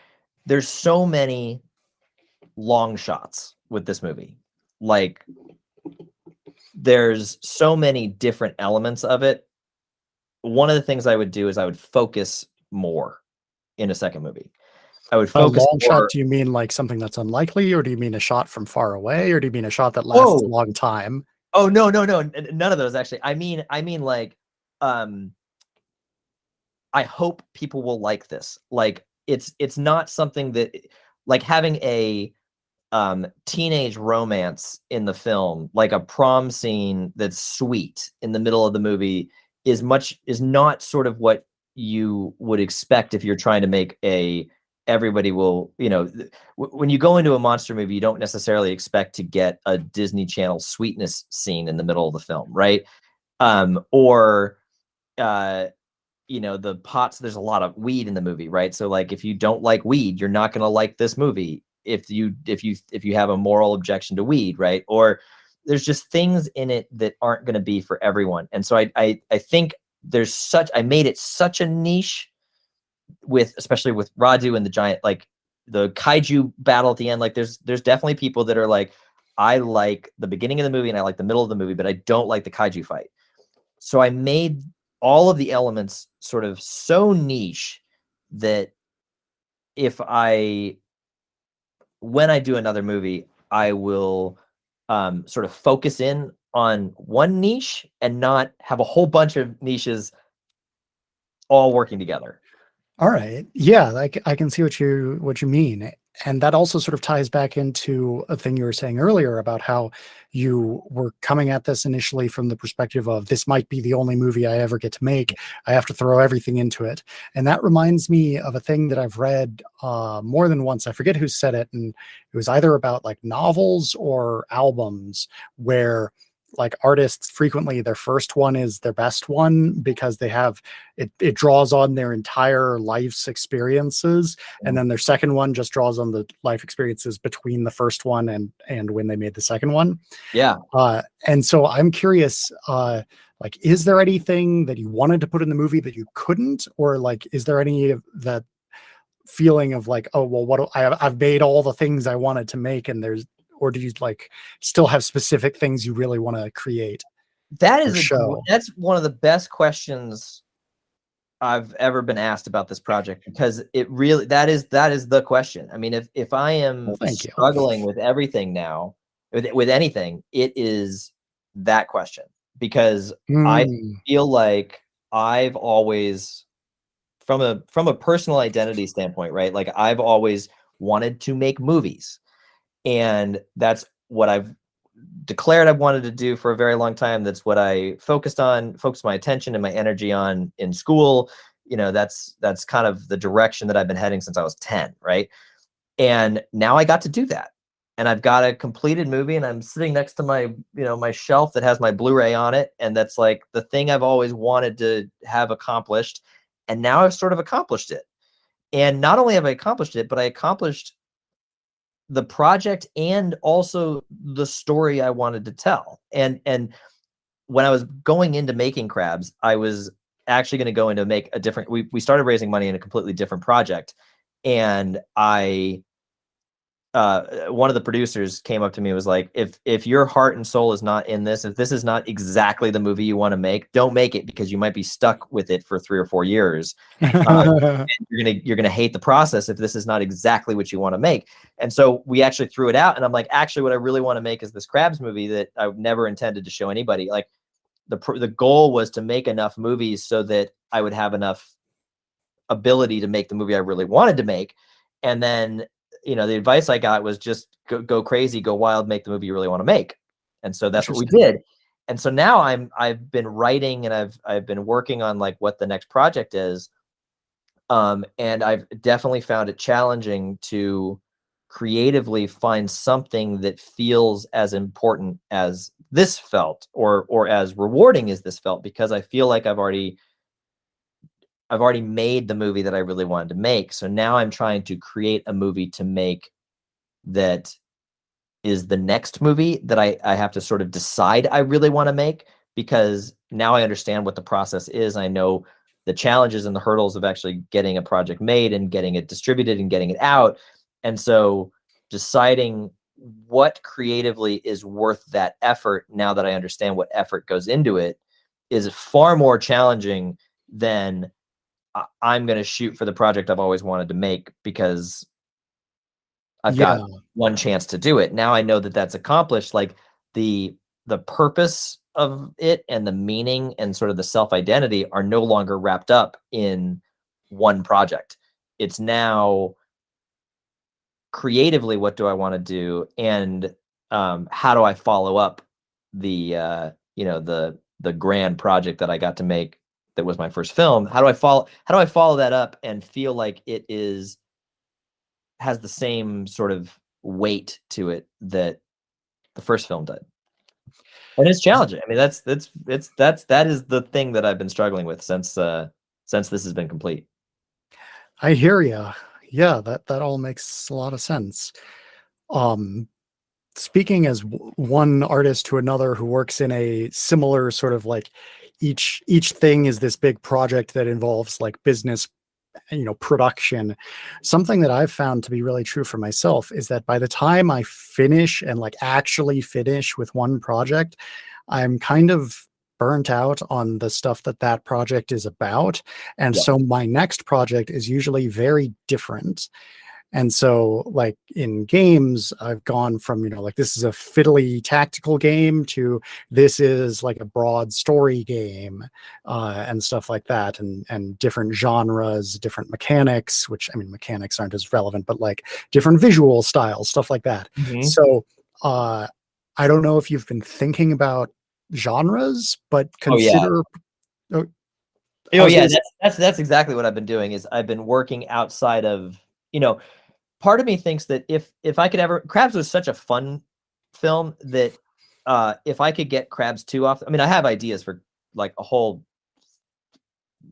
Speaker 2: there's so many long shots with this movie. Like, there's so many different elements of it. One of the things I would do is I would focus more in a second movie. I would focus
Speaker 1: a long
Speaker 2: more.
Speaker 1: shot. Do you mean like something that's unlikely, or do you mean a shot from far away, or do you mean a shot that lasts a long time?
Speaker 2: Oh, no, none of those actually. I mean like, I hope people will like this. Like, it's not something that, like, having a teenage romance in the film, like a prom scene that's sweet in the middle of the movie, is not sort of what you would expect if you're trying to make a everybody will, when you go into a monster movie, you don't necessarily expect to get a Disney Channel sweetness scene in the middle of the film, right? Or the pots, there's a lot of weed in the movie, right? So like if you don't like weed, you're not going to like this movie if you have a moral objection to weed, right? Or there's just things in it that aren't going to be for everyone. And so I think I made it such a niche, especially with Radu and the giant, like the kaiju battle at the end. Like there's definitely people that are like, I like the beginning of the movie and I like the middle of the movie, but I don't like the kaiju fight. So I made all of the elements sort of so niche that when I do another movie, I will sort of focus in on one niche and not have a whole bunch of niches all working together.
Speaker 1: All right. Yeah, I can see what you mean. And that also sort of ties back into a thing you were saying earlier about how you were coming at this initially from the perspective of this might be the only movie I ever get to make. I have to throw everything into it. And that reminds me of a thing that I've read more than once. I forget who said it. And it was either about like novels or albums where like artists frequently their first one is their best one because they have it draws on their entire life's experiences, and then their second one just draws on the life experiences between the first one and when they made the second one.
Speaker 2: Yeah.
Speaker 1: And so I'm curious, like, is there anything that you wanted to put in the movie that you couldn't, or like is there any of that feeling of like, oh well, I've made all the things I wanted to make, and or do you like still have specific things you really want to create?
Speaker 2: That's one of the best questions I've ever been asked about this project, because it really, that is the question. I mean, if I am struggling with everything now, with anything, it is that question, because I feel like I've always, from a personal identity standpoint, right? Like I've always wanted to make movies. And that's what I've declared I wanted to do for a very long time. That's what I focused my attention and my energy on in school. That's kind of the direction that I've been heading since I was 10, right? And now I got to do that. And I've got a completed movie, and I'm sitting next to my, my shelf that has my Blu-ray on it. And that's like the thing I've always wanted to have accomplished. And now I've sort of accomplished it. And not only have I accomplished it, but I accomplished the project and also the story I wanted to tell. And when I was going into making Crabs, I was actually going to go into make a different, we started raising money in a completely different project. And one of the producers came up to me and was like, if your heart and soul is not in this, if this is not exactly the movie you want to make, don't make it, because you might be stuck with it for 3 or 4 years. And you're gonna hate the process if this is not exactly what you want to make. And so we actually threw it out, and I'm like, actually, what I really want to make is this Crabs movie that I never intended to show anybody. Like the goal was to make enough movies so that I would have enough ability to make the movie I really wanted to make. And then the advice I got was just go crazy, go wild, make the movie you really want to make. And so that's what we did. And so now I've been writing, and I've been working on like what the next project is. And I've definitely found it challenging to creatively find something that feels as important as this felt, or as rewarding as this felt, because I feel like I've already made the movie that I really wanted to make. So now I'm trying to create a movie to make that is the next movie that I have to sort of decide I really want to make, because now I understand what the process is. I know the challenges and the hurdles of actually getting a project made and getting it distributed and getting it out. And so deciding what creatively is worth that effort, now that I understand what effort goes into it, is far more challenging than I'm going to shoot for the project I've always wanted to make, because I've got one chance to do it. Now I know that that's accomplished. Like the purpose of it and the meaning and sort of the self-identity are no longer wrapped up in one project. It's now creatively, what do I want to do? And how do I follow up the grand project that I got to make that was my first film? How do I follow that up and feel like it is has the same sort of weight to it that the first film did. And it's challenging. I mean, that is the thing that I've been struggling with since this has been complete.
Speaker 1: I hear you. Yeah, that all makes a lot of sense. Speaking as one artist to another who works in a similar sort of like each thing is this big project that involves like business, production. Something that I've found to be really true for myself is that by the time I finish and like actually finish with one project, I'm kind of burnt out on the stuff that project is about. And
Speaker 2: Yeah.
Speaker 1: so my next project is usually very different. And so, like in games, I've gone from, like this is a fiddly tactical game to this is like a broad story game, and stuff like that, and different genres, different mechanics, which I mean, mechanics aren't as relevant, but like different visual styles, stuff like that.
Speaker 2: Mm-hmm.
Speaker 1: So, I don't know if you've been thinking about genres, but consider.
Speaker 2: Oh yeah, that's exactly what I've been doing. Is I've been working outside of, part of me thinks that if I could ever, Crabs was such a fun film that if I could get Crabs 2 off, I mean, I have ideas for like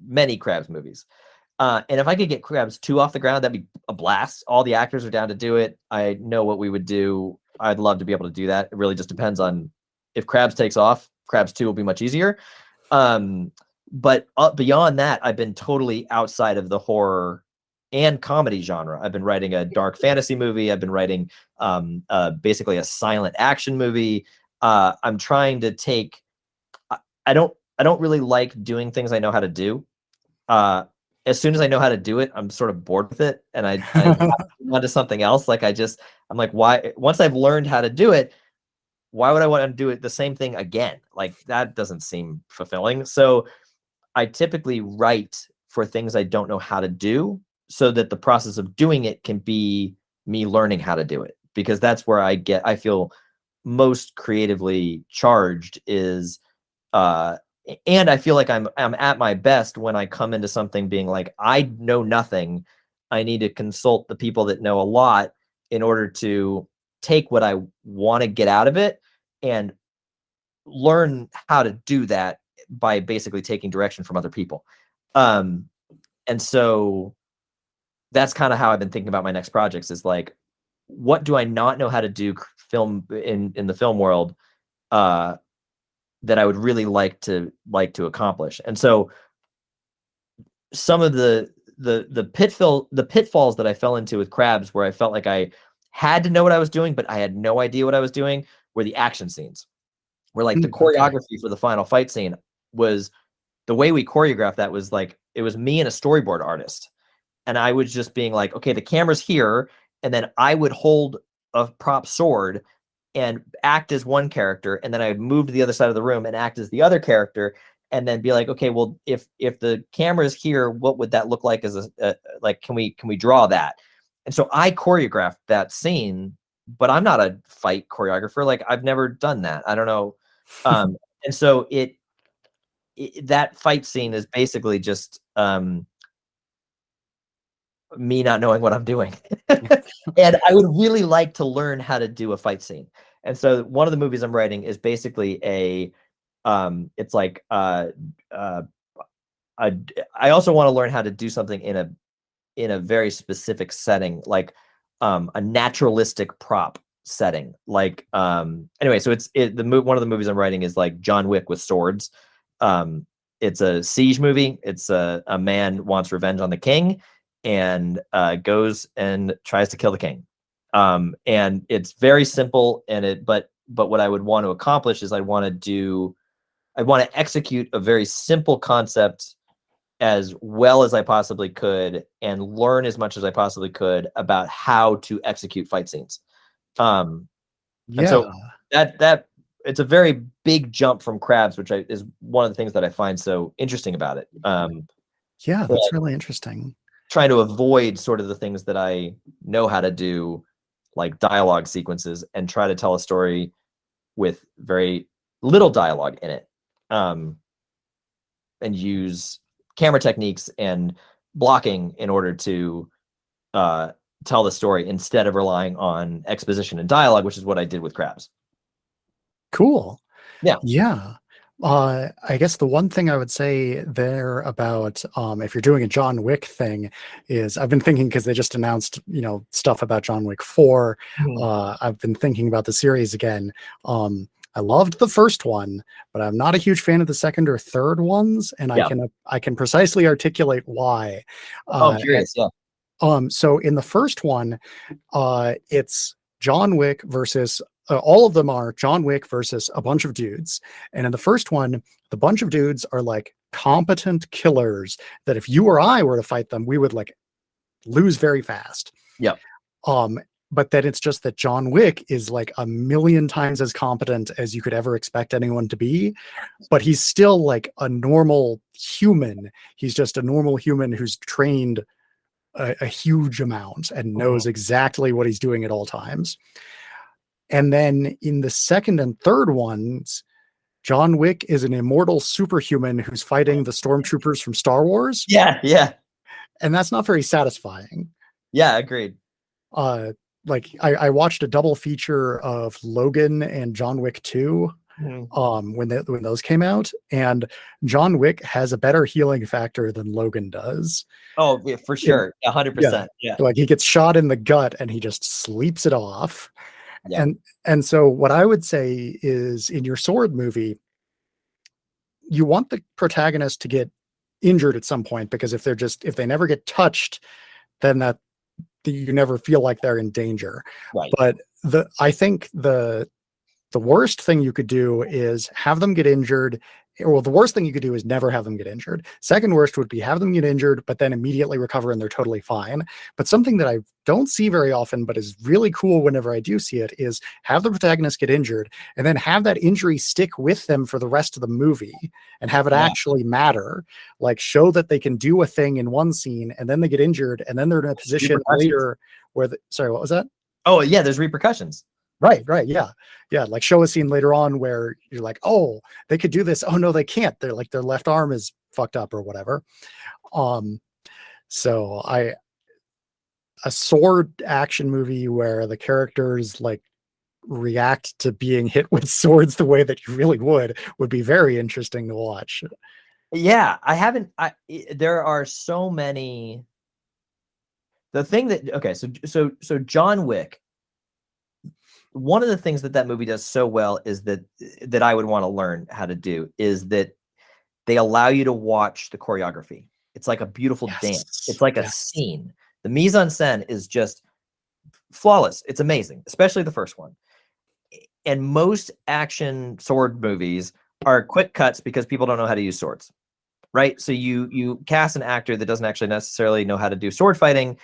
Speaker 2: many Crabs movies. And if I could get Crabs 2 off the ground, that'd be a blast. All the actors are down to do it. I know what we would do. I'd love to be able to do that. It really just depends on if Crabs takes off. Crabs 2 will be much easier. But beyond that, I've been totally outside of the horror and comedy genre. I've been writing a dark fantasy movie. I've been writing basically a silent action movie. I'm trying to take. I don't really like doing things I know how to do. As soon as I know how to do it, I'm sort of bored with it, and I move on to something else. Like I'm like, why? Once I've learned how to do it, why would I want to do it the same thing again? Like that doesn't seem fulfilling. So I typically write for things I don't know how to do, so that the process of doing it can be me learning how to do it, because that's where I feel most creatively charged is, and I feel like I'm at my best when I come into something being like, I know nothing. I need to consult the people that know a lot in order to take what I want to get out of it and learn how to do that by basically taking direction from other people. And so that's kind of how I've been thinking about my next projects is like, what do I not know how to do film in the film world, that I would really like to accomplish. And so some of the pitfalls that I fell into with Crabs, where I felt like I had to know what I was doing, but I had no idea what I was doing, were the action scenes. Where like the choreography for the final fight scene was, the way we choreographed that was like, it was me and a storyboard artist. And I was just being like, okay, the camera's here. And then I would hold a prop sword and act as one character. And then I would move to the other side of the room and act as the other character. And then be like, okay, well, if the camera is here, what would that look like as like, can we draw that? And so I choreographed that scene, but I'm not a fight choreographer. Like I've never done that. I don't know. And so that fight scene is basically just me not knowing what I'm doing. And I would really like to learn how to do a fight scene. And so one of the movies I'm writing is basically it's like I also want to learn how to do something in a very specific setting, like a naturalistic prop setting. Like anyway, so one of the movies I'm writing is like John Wick with swords. It's a siege movie. It's a man wants revenge on the king and goes and tries to kill the king. And it's very simple, but what I would want to accomplish is I want to execute a very simple concept as well as I possibly could and learn as much as I possibly could about how to execute fight scenes. And so that it's a very big jump from Crabs, which is one of the things that I find so interesting about it.
Speaker 1: Yeah, that's really interesting.
Speaker 2: Trying to avoid sort of the things that I know how to do, like dialogue sequences, and try to tell a story with very little dialogue in it, and use camera techniques and blocking in order to tell the story instead of relying on exposition and dialogue, which is what I did with Crabs.
Speaker 1: Cool.
Speaker 2: Yeah.
Speaker 1: Yeah. I guess the one thing I would say there about if you're doing a John Wick thing is I've been thinking, because they just announced, stuff about John Wick 4. I've been thinking about the series again. I loved the first one, but I'm not a huge fan of the second or third ones, and
Speaker 2: Yeah.
Speaker 1: I can precisely articulate why.
Speaker 2: I'm curious. Yeah.
Speaker 1: So in the first one, it's John Wick versus all of them are John Wick versus a bunch of dudes. And in the first one, the bunch of dudes are like competent killers that if you or I were to fight them, we would like lose very fast.
Speaker 2: Yeah.
Speaker 1: But then it's just that John Wick is like a million times as competent as you could ever expect anyone to be, but he's still like a normal human. He's just a normal human who's trained a huge amount and knows exactly what he's doing at all times. And then in the second and third ones, John Wick is an immortal superhuman who's fighting the stormtroopers from Star Wars.
Speaker 2: Yeah. Yeah.
Speaker 1: And that's not very satisfying.
Speaker 2: Yeah. Agreed.
Speaker 1: Like I watched a double feature of Logan and John Wick 2 when those came out, and John Wick has a better healing factor than Logan does.
Speaker 2: Oh, yeah, for sure. 100%. Yeah.
Speaker 1: Like he gets shot in the gut and he just sleeps it off.
Speaker 2: Yeah.
Speaker 1: And so what I would say is, in your sword movie, you want the protagonist to get injured at some point, because if they never get touched, then you never feel like they're in danger.
Speaker 2: Right.
Speaker 1: But I think the worst thing you could do is have them get injured. Well, the worst thing you could do is never have them get injured. Second worst would be have them get injured, but then immediately recover and they're totally fine. But something that I don't see very often, but is really cool whenever I do see it, is have the protagonist get injured and then have that injury stick with them for the rest of the movie and have it actually matter. Like show that they can do a thing in one scene and then they get injured and then they're in a position later where sorry, what was that?
Speaker 2: Oh yeah, there's repercussions.
Speaker 1: Right. Yeah. Like show a scene later on where you're like, oh, they could do this. Oh no, they can't. They're like, their left arm is fucked up or whatever. So a sword action movie where the characters like react to being hit with swords the way that you really would be very interesting to watch.
Speaker 2: Yeah, there are so many. The thing that, so John Wick, one of the things that movie does so well is that I would want to learn how to do is that they allow you to watch the choreography. It's like a beautiful dance. It's like a scene. The mise en scène is just flawless. It's amazing, especially the first one. And most action sword movies are quick cuts because people don't know how to use swords, right? So you cast an actor that doesn't actually necessarily know how to do sword fighting,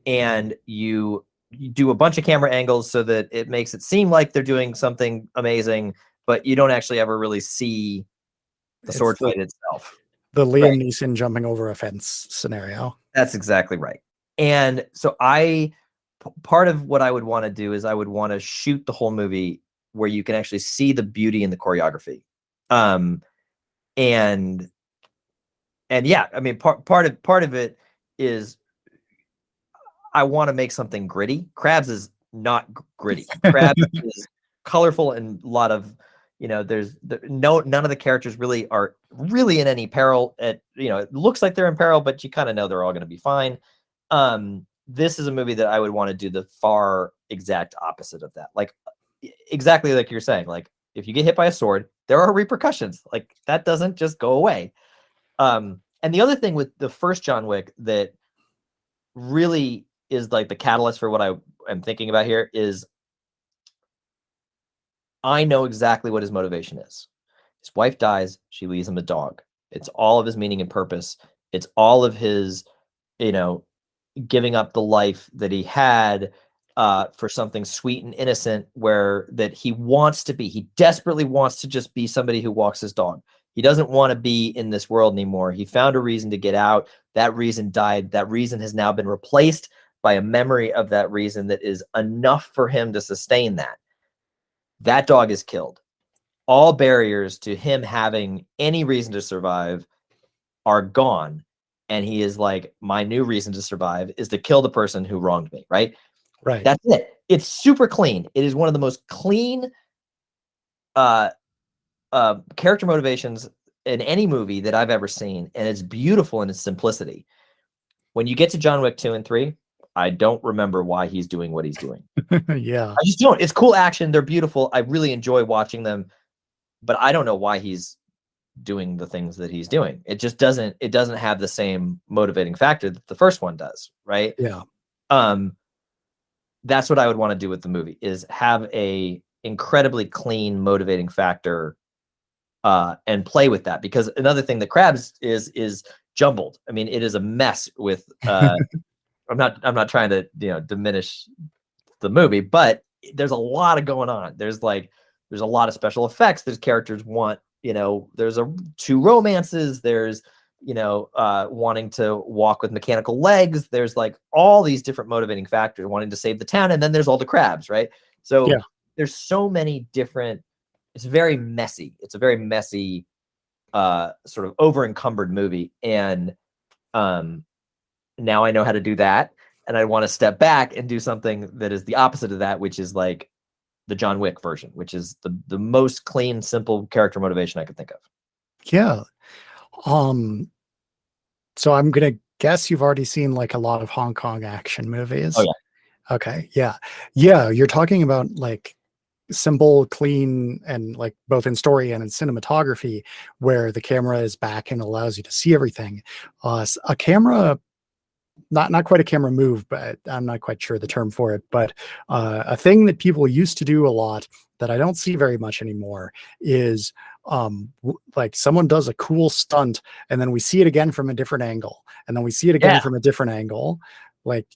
Speaker 2: and you do a bunch of camera angles so that it makes it seem like they're doing something amazing, but you don't actually ever really see the sword fight itself.
Speaker 1: The Liam Neeson jumping over a fence scenario.
Speaker 2: That's exactly right. And so part of what I would want to do is I would want to shoot the whole movie where you can actually see the beauty in the choreography. And yeah, I mean, part of it is I want to make something gritty. Crabs is not gritty. Crabs is colorful and a lot of, none of the characters really are really in any peril. It looks like they're in peril, but you kind of know they're all going to be fine. This is a movie that I would want to do the far exact opposite of that. Like exactly like you're saying, like if you get hit by a sword, there are repercussions. Like that doesn't just go away. And the other thing with the first John Wick that really is like the catalyst for what I am thinking about here is I know exactly what his motivation is. His wife dies. She leaves him a dog. It's all of his meaning and purpose. It's all of his, giving up the life that he had for something sweet and innocent that he wants to be. He desperately wants to just be somebody who walks his dog. He doesn't want to be in this world anymore. He found a reason to get out. That reason died. That reason has now been replaced by a memory of that reason that is enough for him to sustain that. That dog is killed. All barriers to him having any reason to survive are gone. and he is like, my new reason to survive is to kill the person who wronged me, right?
Speaker 1: Right.
Speaker 2: That's it. It's super clean. It is one of the most clean character motivations in any movie that I've ever seen, and it's beautiful in its simplicity. When you get to John Wick 2 and 3, I don't remember why he's doing what he's doing.
Speaker 1: Yeah.
Speaker 2: I just don't. It's cool action. They're beautiful. I really enjoy watching them, but I don't know why he's doing the things that he's doing. It just doesn't have the same motivating factor that the first one does, right?
Speaker 1: Yeah.
Speaker 2: That's what I would want to do with the movie, is have a incredibly clean motivating factor and play with that, because another thing that Crabs is jumbled. I mean, it is a mess with I'm not trying to diminish the movie, but there's a lot of going on. There's a lot of special effects. There's characters want, there's two romances. There's wanting to walk with mechanical legs. There's like all these different motivating factors, wanting to save the town, and then there's all the crabs, right? So there's so many different. It's very messy. It's a very messy, sort of over encumbered movie, and now I know how to do that, and I want to step back and do something that is the opposite of that, which is like the John Wick version, which is the most clean, simple character motivation I could think of.
Speaker 1: Yeah. So I'm gonna guess you've already seen like a lot of Hong Kong action movies.
Speaker 2: Oh yeah.
Speaker 1: Okay. Yeah. Yeah. You're talking about like simple, clean, and like both in story and in cinematography, where the camera is back and allows you to see everything. A camera, not quite a camera move, but I'm not quite sure the term for it, but a thing that people used to do a lot that I don't see very much anymore is like someone does a cool stunt and then we see it again from a different angle, and then we see it again from a different angle. Like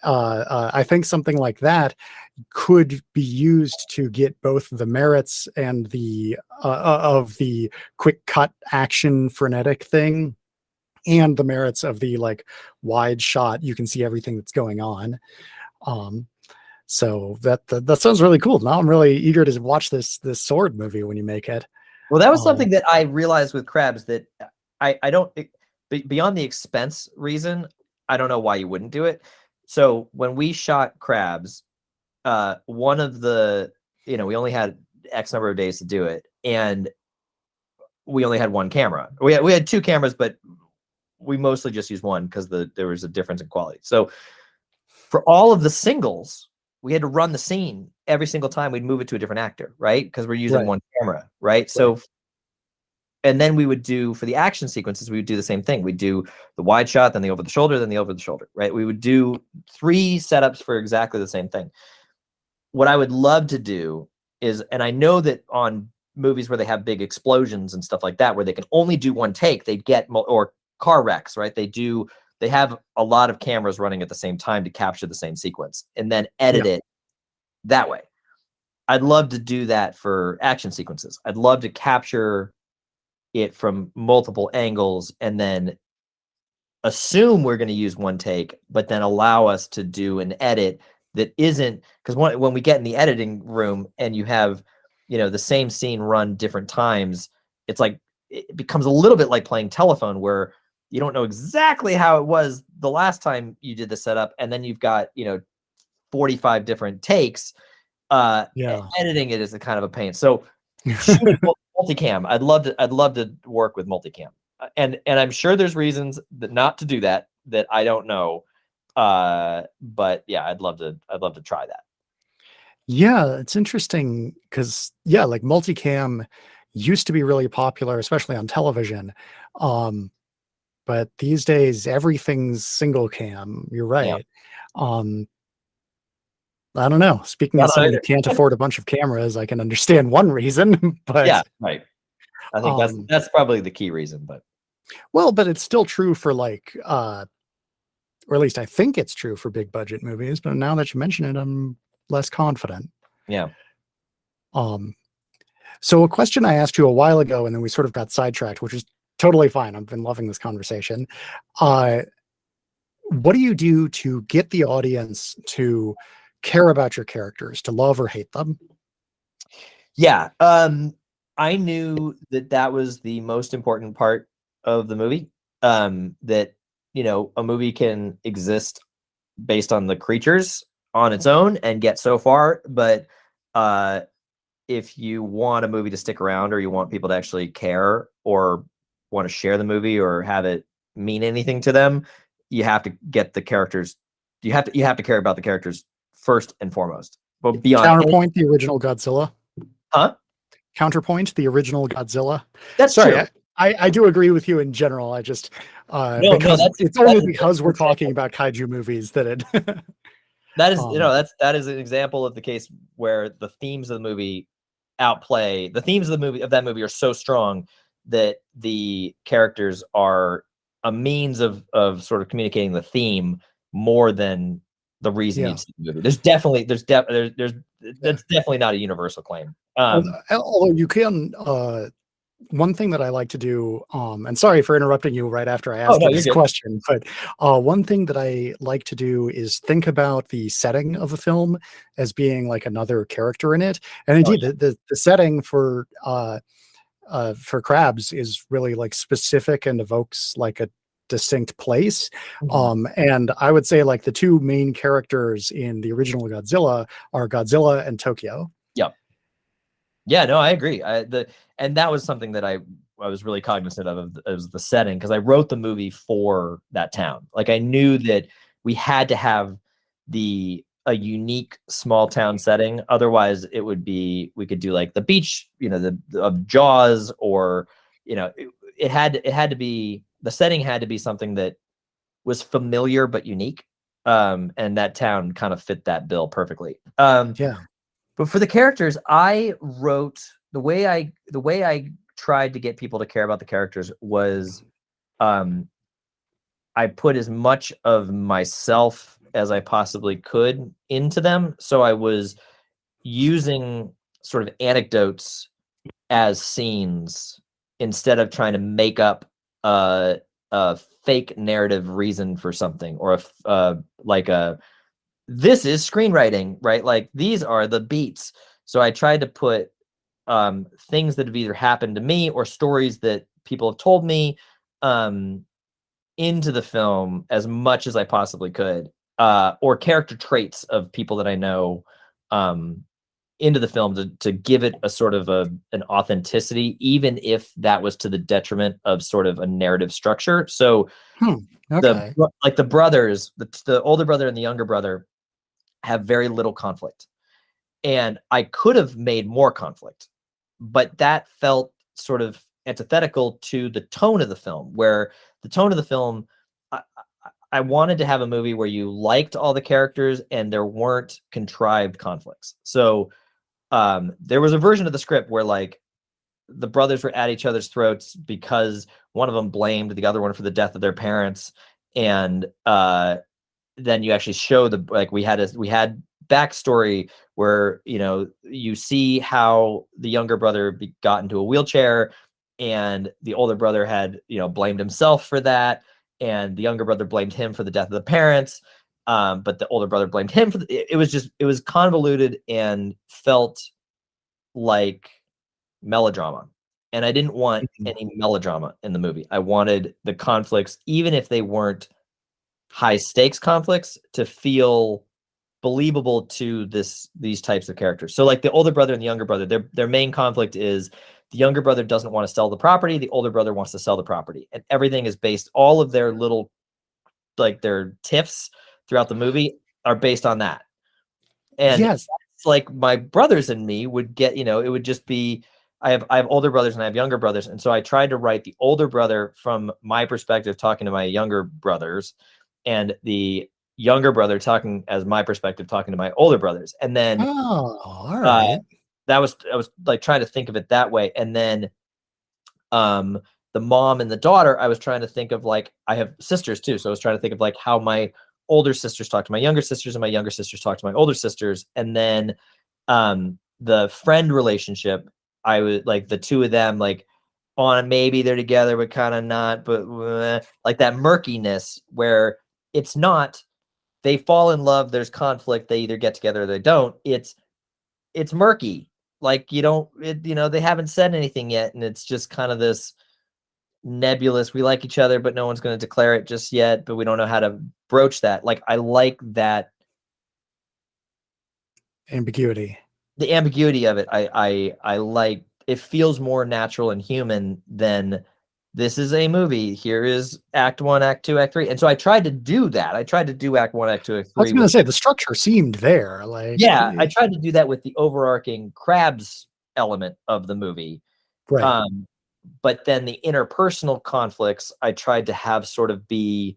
Speaker 1: I think something like that could be used to get both the merits and the of the quick cut action frenetic thing, and the merits of the like wide shot. You can see everything that's going on. So that sounds really cool. Now I'm really eager to watch this sword movie when you make it.
Speaker 2: Well, that was something that I realized with Crabs, that I don't, beyond the expense reason, I don't know why you wouldn't do it. So when we shot Crabs, one of the, we only had X number of days to do it, and we only had one camera. We had two cameras, but we mostly just used one because there was a difference in quality. So for all of the singles, we had to run the scene every single time we'd move it to a different actor, right? Because we're using one camera, right? So, and then we would do, for the action sequences, we would do the same thing. We'd do the wide shot, then the over the shoulder, then the over the shoulder, right? We would do 3 setups for exactly the same thing. What I would love to do is, and I know that on movies where they have big explosions and stuff like that, where they can only do one take, they get, or car wrecks, right? They have a lot of cameras running at the same time to capture the same sequence and then edit it that way. I'd love to do that for action sequences. I'd love to capture it from multiple angles and then assume we're going to use one take, but then allow us to do an edit that isn't, because when we get in the editing room and you have, the same scene run different times, it's like, it becomes a little bit like playing telephone, where you don't know exactly how it was the last time you did the setup, and then you've got 45 different takes. Editing it is a kind of a pain. So shooting multicam, I'd love to work with multicam, and I'm sure there's reasons that not to do that I don't know. But yeah, I'd love to try that.
Speaker 1: Yeah, it's interesting because like multicam used to be really popular, especially on television. But these days everything's single cam. You're right. I don't know. Speaking as someone who can't afford a bunch of cameras, I can understand one reason, but
Speaker 2: yeah, right. I think that's probably the key reason, but
Speaker 1: it's still true for like, or at least I think it's true for big budget movies. But now that you mention it, I'm less confident.
Speaker 2: Yeah.
Speaker 1: So a question I asked you a while ago, and then we sort of got sidetracked, which is totally fine. I've been loving this conversation. What do you do to get the audience to care about your characters, to love or hate them?
Speaker 2: Yeah. I knew that was the most important part of the movie. That a movie can exist based on the creatures on its own and get so far, but if you want a movie to stick around, or you want people to actually care or want to share the movie or have it mean anything to them, you have to get the characters. You have to care about the characters first and foremost. But beyond
Speaker 1: Counterpoint, the original Godzilla.
Speaker 2: Huh?
Speaker 1: Counterpoint, the original Godzilla.
Speaker 2: That's
Speaker 1: Sorry,
Speaker 2: true.
Speaker 1: I do agree with you in general. I just
Speaker 2: No,
Speaker 1: because it's only because we're
Speaker 2: that's
Speaker 1: talking about kaiju movies that it
Speaker 2: that is that is an example of the case where the themes of the movie outplay the themes of that movie are so strong that the characters are a means of sort of communicating the theme more than the reason you see the movie. That's definitely not a universal claim.
Speaker 1: Although you can one thing that I like to do, and sorry for interrupting you right after I asked you this question, but one thing that I like to do is think about the setting of a film as being like another character in it. And indeed, the setting for Crabs is really like specific and evokes like a distinct place. And I would say like the two main characters in the original Godzilla are Godzilla and Tokyo.
Speaker 2: Yeah, no, I agree. And that was something that I was really cognizant of as the setting, because I wrote the movie for that town. Like, I knew that we had to have a unique small town setting. Otherwise, it would be, we could do like the beach, of Jaws, or it had to be, the setting had to be something that was familiar but unique. And that town kind of fit that bill perfectly. But for the characters, I wrote the way I tried to get people to care about the characters was, I put as much of myself as I possibly could into them. So I was using sort of anecdotes as scenes instead of trying to make up a fake narrative reason for something, or this is screenwriting, right? Like, these are the beats. So I tried to put things that have either happened to me or stories that people have told me into the film as much as I possibly could, or character traits of people that I know into the film to give it a sort of an authenticity, even if that was to the detriment of sort of a narrative structure. So the brothers, the older brother and the younger brother, have very little conflict, and I could have made more conflict, but that felt sort of antithetical to the tone of the film, where the tone of the film, I wanted to have a movie where you liked all the characters and there weren't contrived conflicts. So there was a version of the script where, like, the brothers were at each other's throats because one of them blamed the other one for the death of their parents, and then you actually show we had backstory where you see how the younger brother got into a wheelchair, and the older brother had blamed himself for that, and the younger brother blamed him for the death of the parents, but the older brother blamed him for it was convoluted and felt like melodrama, and I didn't want any melodrama in the movie. I wanted the conflicts, even if they weren't high stakes conflicts, to feel believable to these types of characters. So, like, the older brother and the younger brother, their main conflict is the younger brother doesn't want to sell the property, the older brother wants to sell the property, and everything is based, all of their little, like, their tiffs throughout the movie are based on that. And
Speaker 1: yes,
Speaker 2: it's like my brothers and me would get, it would just be, I have older brothers and I have younger brothers, and so I tried to write the older brother from my perspective talking to my younger brothers, and the younger brother talking as my perspective talking to my older brothers. And then
Speaker 1: all right.
Speaker 2: I was like trying to think of it that way. And then the mom and the daughter, I was trying to think of, like, I have sisters too, so I was trying to think of like how my older sisters talk to my younger sisters and my younger sisters talk to my older sisters. And then the friend relationship, I would like the two of them, like, on maybe they're together but kind of not, but like that murkiness where it's not, they fall in love, there's conflict, they either get together or they don't. It's murky. Like, they haven't said anything yet, and it's just kind of this nebulous. We like each other, but no one's going to declare it just yet, but we don't know how to broach that. Like, I like that
Speaker 1: ambiguity.
Speaker 2: The ambiguity of it. I like it. Feels more natural and human than this is a movie. Here is act 1, act 2, act 3. And so I tried to do that. I tried to do act 1, act 2, act 3.
Speaker 1: I was going to say the structure seemed there. Like,
Speaker 2: yeah, I tried to do that with the overarching crabs element of the movie.
Speaker 1: Right.
Speaker 2: But then the interpersonal conflicts, I tried to have sort of be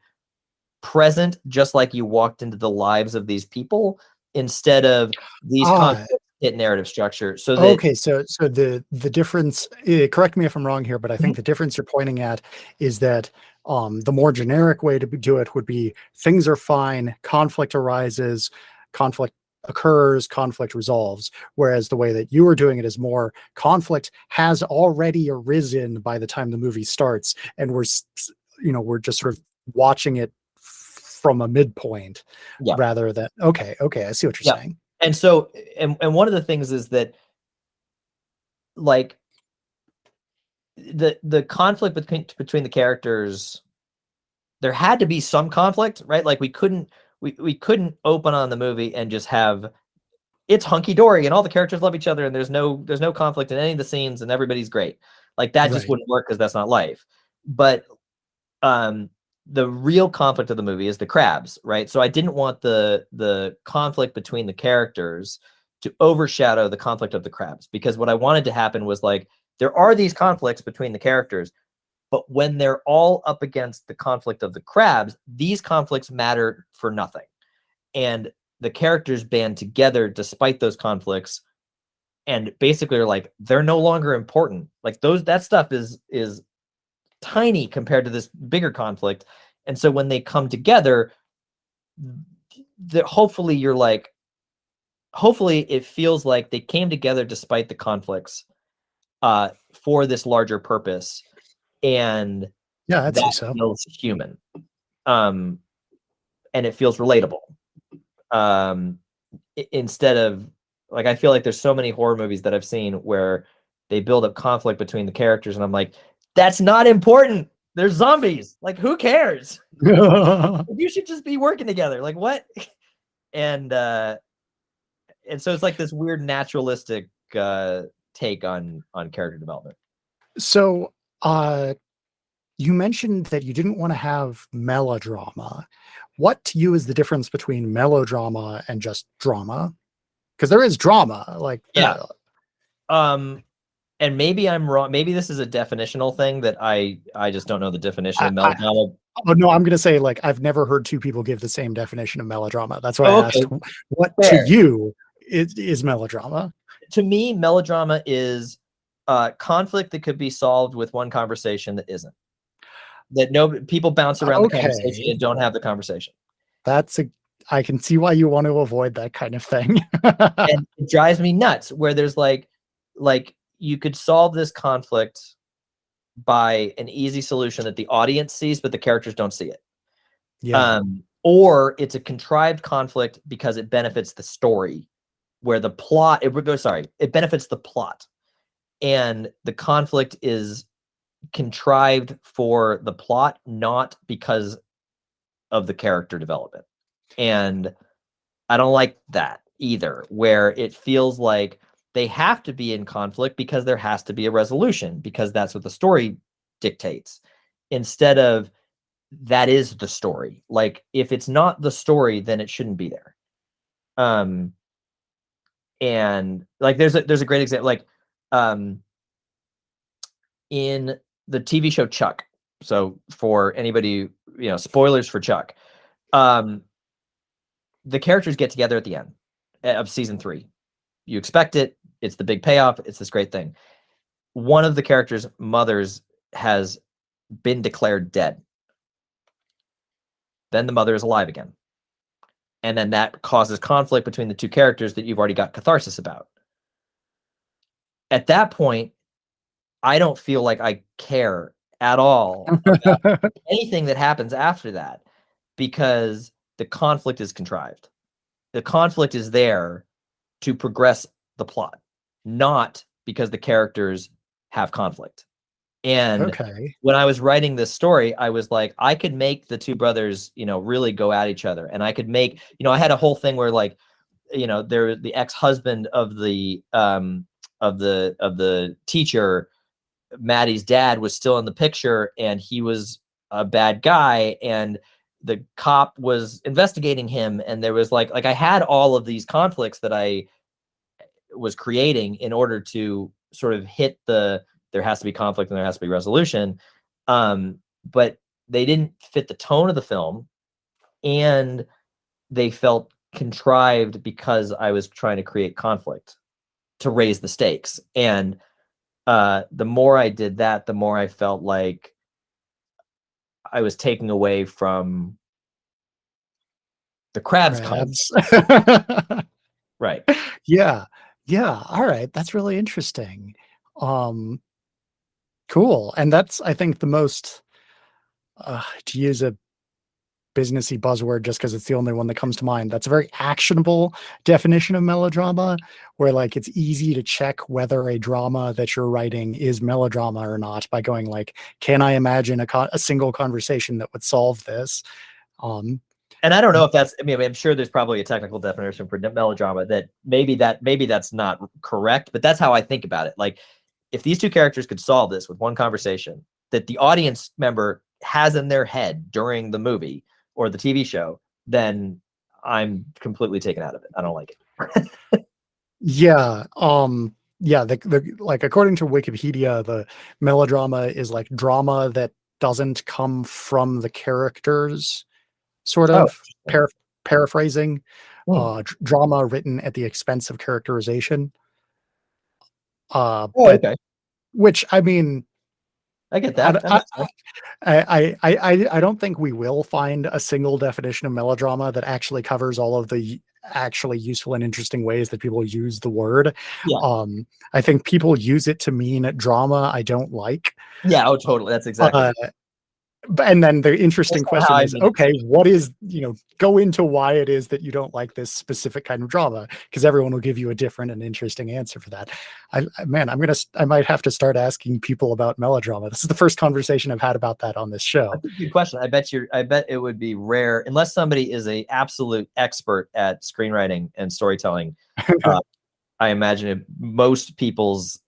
Speaker 2: present, just like you walked into the lives of these people, instead of these conflicts hit narrative structure. So that
Speaker 1: okay, so the difference. Correct me if I'm wrong here, but I think the difference you're pointing at is that the more generic way to do it would be things are fine, conflict arises, conflict occurs, conflict resolves. Whereas the way that you were doing it is more conflict has already arisen by the time the movie starts, and we're just sort of watching it from a midpoint rather than okay, I see what you're saying.
Speaker 2: And so, and one of the things is that, like, the conflict between the characters, there had to be some conflict, right? Like, we couldn't open on the movie and just have it's hunky dory and all the characters love each other and there's no conflict in any of the scenes and everybody's great. Like, that just wouldn't work because that's not life. But the real conflict of the movie is the crabs, right? So I didn't want the conflict between the characters to overshadow the conflict of the crabs, because what I wanted to happen was, like, there are these conflicts between the characters, but when they're all up against the conflict of the crabs, these conflicts matter for nothing. And the characters band together despite those conflicts, and basically are like, they're no longer important. Like, that stuff is tiny compared to this bigger conflict. And so when they come together, hopefully it feels like they came together despite the conflicts for this larger purpose. And
Speaker 1: I'd say so.
Speaker 2: Feels human. And it feels relatable. Instead of, like, I feel like there's so many horror movies that I've seen where they build up conflict between the characters and I'm like, that's not important. There's zombies. Like, who cares? You should just be working together. Like, what? And so it's like this weird naturalistic take on character development.
Speaker 1: So you mentioned that you didn't want to have melodrama. What to you is the difference between melodrama and just drama? Because there is drama, like
Speaker 2: and maybe I'm wrong. Maybe this is a definitional thing that I just don't know the definition of melodrama.
Speaker 1: No, I'm going to say, like, I've never heard two people give the same definition of melodrama. That's why I asked what to you is melodrama.
Speaker 2: To me, melodrama is conflict that could be solved with one conversation that isn't. That people bounce around the conversation and don't have the conversation.
Speaker 1: I can see why you want to avoid that kind of thing.
Speaker 2: And it drives me nuts where there's like you could solve this conflict by an easy solution that the audience sees, but the characters don't see it.
Speaker 1: Yeah.
Speaker 2: Or it's a contrived conflict because it benefits the story, where the plot, it benefits the plot. And the conflict is contrived for the plot, not because of the character development. And I don't like that either, where it feels like they have to be in conflict because there has to be a resolution, because that's what the story dictates, instead of that is the story. Like, if it's not the story, then it shouldn't be there. And like, there's a great example, like in the TV show Chuck. So for anybody, spoilers for Chuck. The characters get together at the end of season 3. You expect it. It's the big payoff. It's this great thing. One of the characters' mothers has been declared dead. Then the mother is alive again. And then that causes conflict between the two characters that you've already got catharsis about. At that point, I don't feel like I care at all about anything that happens after that, because the conflict is contrived. The conflict is there to progress the plot, not because the characters have conflict. And
Speaker 1: Okay.
Speaker 2: when I was writing this story, I was like, I could make the two brothers, really go at each other. And I could make, I had a whole thing where like, they're the ex-husband of the teacher, Maddie's dad, was still in the picture, and he was a bad guy, and the cop was investigating him, and there was like I had all of these conflicts that I was creating in order to sort of hit there has to be conflict and there has to be resolution. But they didn't fit the tone of the film, and they felt contrived because I was trying to create conflict to raise the stakes. And the more I did that, the more I felt like I was taking away from the crab's
Speaker 1: Crabs.
Speaker 2: Right.
Speaker 1: Yeah. Yeah. All right. That's really interesting. Cool. And that's, I think, the most, to use a businessy buzzword just because it's the only one that comes to mind, that's a very actionable definition of melodrama, where like it's easy to check whether a drama that you're writing is melodrama or not by going like, can I imagine a single conversation that would solve this?
Speaker 2: And I don't know if that's, I'm sure there's probably a technical definition for melodrama that maybe that's not correct, but that's how I think about it. Like, if these two characters could solve this with one conversation that the audience member has in their head during the movie or the TV show, then I'm completely taken out of it. I don't like it.
Speaker 1: Yeah. Yeah. Like, according to Wikipedia, the melodrama is like drama that doesn't come from the characters, sort
Speaker 2: Oh,
Speaker 1: of paraphrasing, drama written at the expense of characterization. But
Speaker 2: okay.
Speaker 1: which, I mean,
Speaker 2: I get that.
Speaker 1: I don't think we will find a single definition of melodrama that actually covers all of the actually useful and interesting ways that people use the word.
Speaker 2: Yeah.
Speaker 1: I think people use it to mean drama I don't like.
Speaker 2: Yeah. Oh, totally. That's exactly.
Speaker 1: And then the interesting question is, okay,
Speaker 2: it.
Speaker 1: what is, go into why it is that you don't like this specific kind of drama, because everyone will give you a different and interesting answer for that. I might have to start asking people about melodrama. This is the first conversation I've had about that on this show.
Speaker 2: That's a good question. I bet it would be rare, unless somebody is a absolute expert at screenwriting and storytelling. I imagine most people's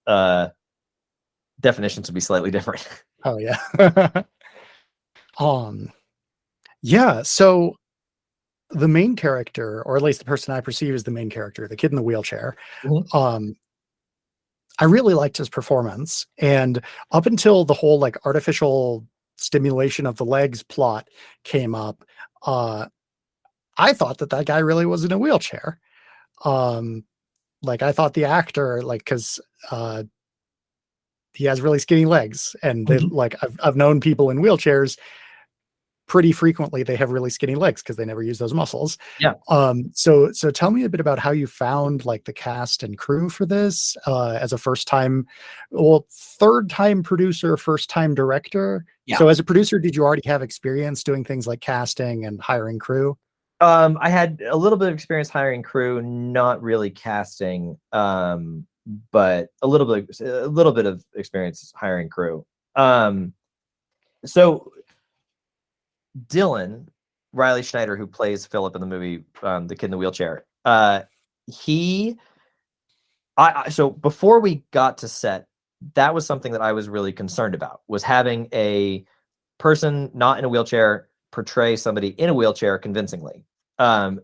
Speaker 2: definitions would be slightly different.
Speaker 1: Oh yeah. Yeah, so the main character, or at least the person I perceive as the main character, the kid in the wheelchair, I really liked his performance. And up until the whole like artificial stimulation of the legs plot came up, I thought that guy really was in a wheelchair. Like, I thought the actor, like, because he has really skinny legs, and they like I've known people in wheelchairs pretty frequently. They have really skinny legs because they never use those muscles.
Speaker 2: Yeah.
Speaker 1: So tell me a bit about how you found like the cast and crew for this, as a third time producer, first time director.
Speaker 2: Yeah.
Speaker 1: So as a producer, did you already have experience doing things like casting and hiring crew?
Speaker 2: I had a little bit of experience hiring crew, not really casting, but a little bit of experience hiring crew. So Dylan Riley Schneider, who plays Philip in the movie, the kid in the wheelchair, so before we got to set, that was something that I was really concerned about, was having a person not in a wheelchair portray somebody in a wheelchair convincingly,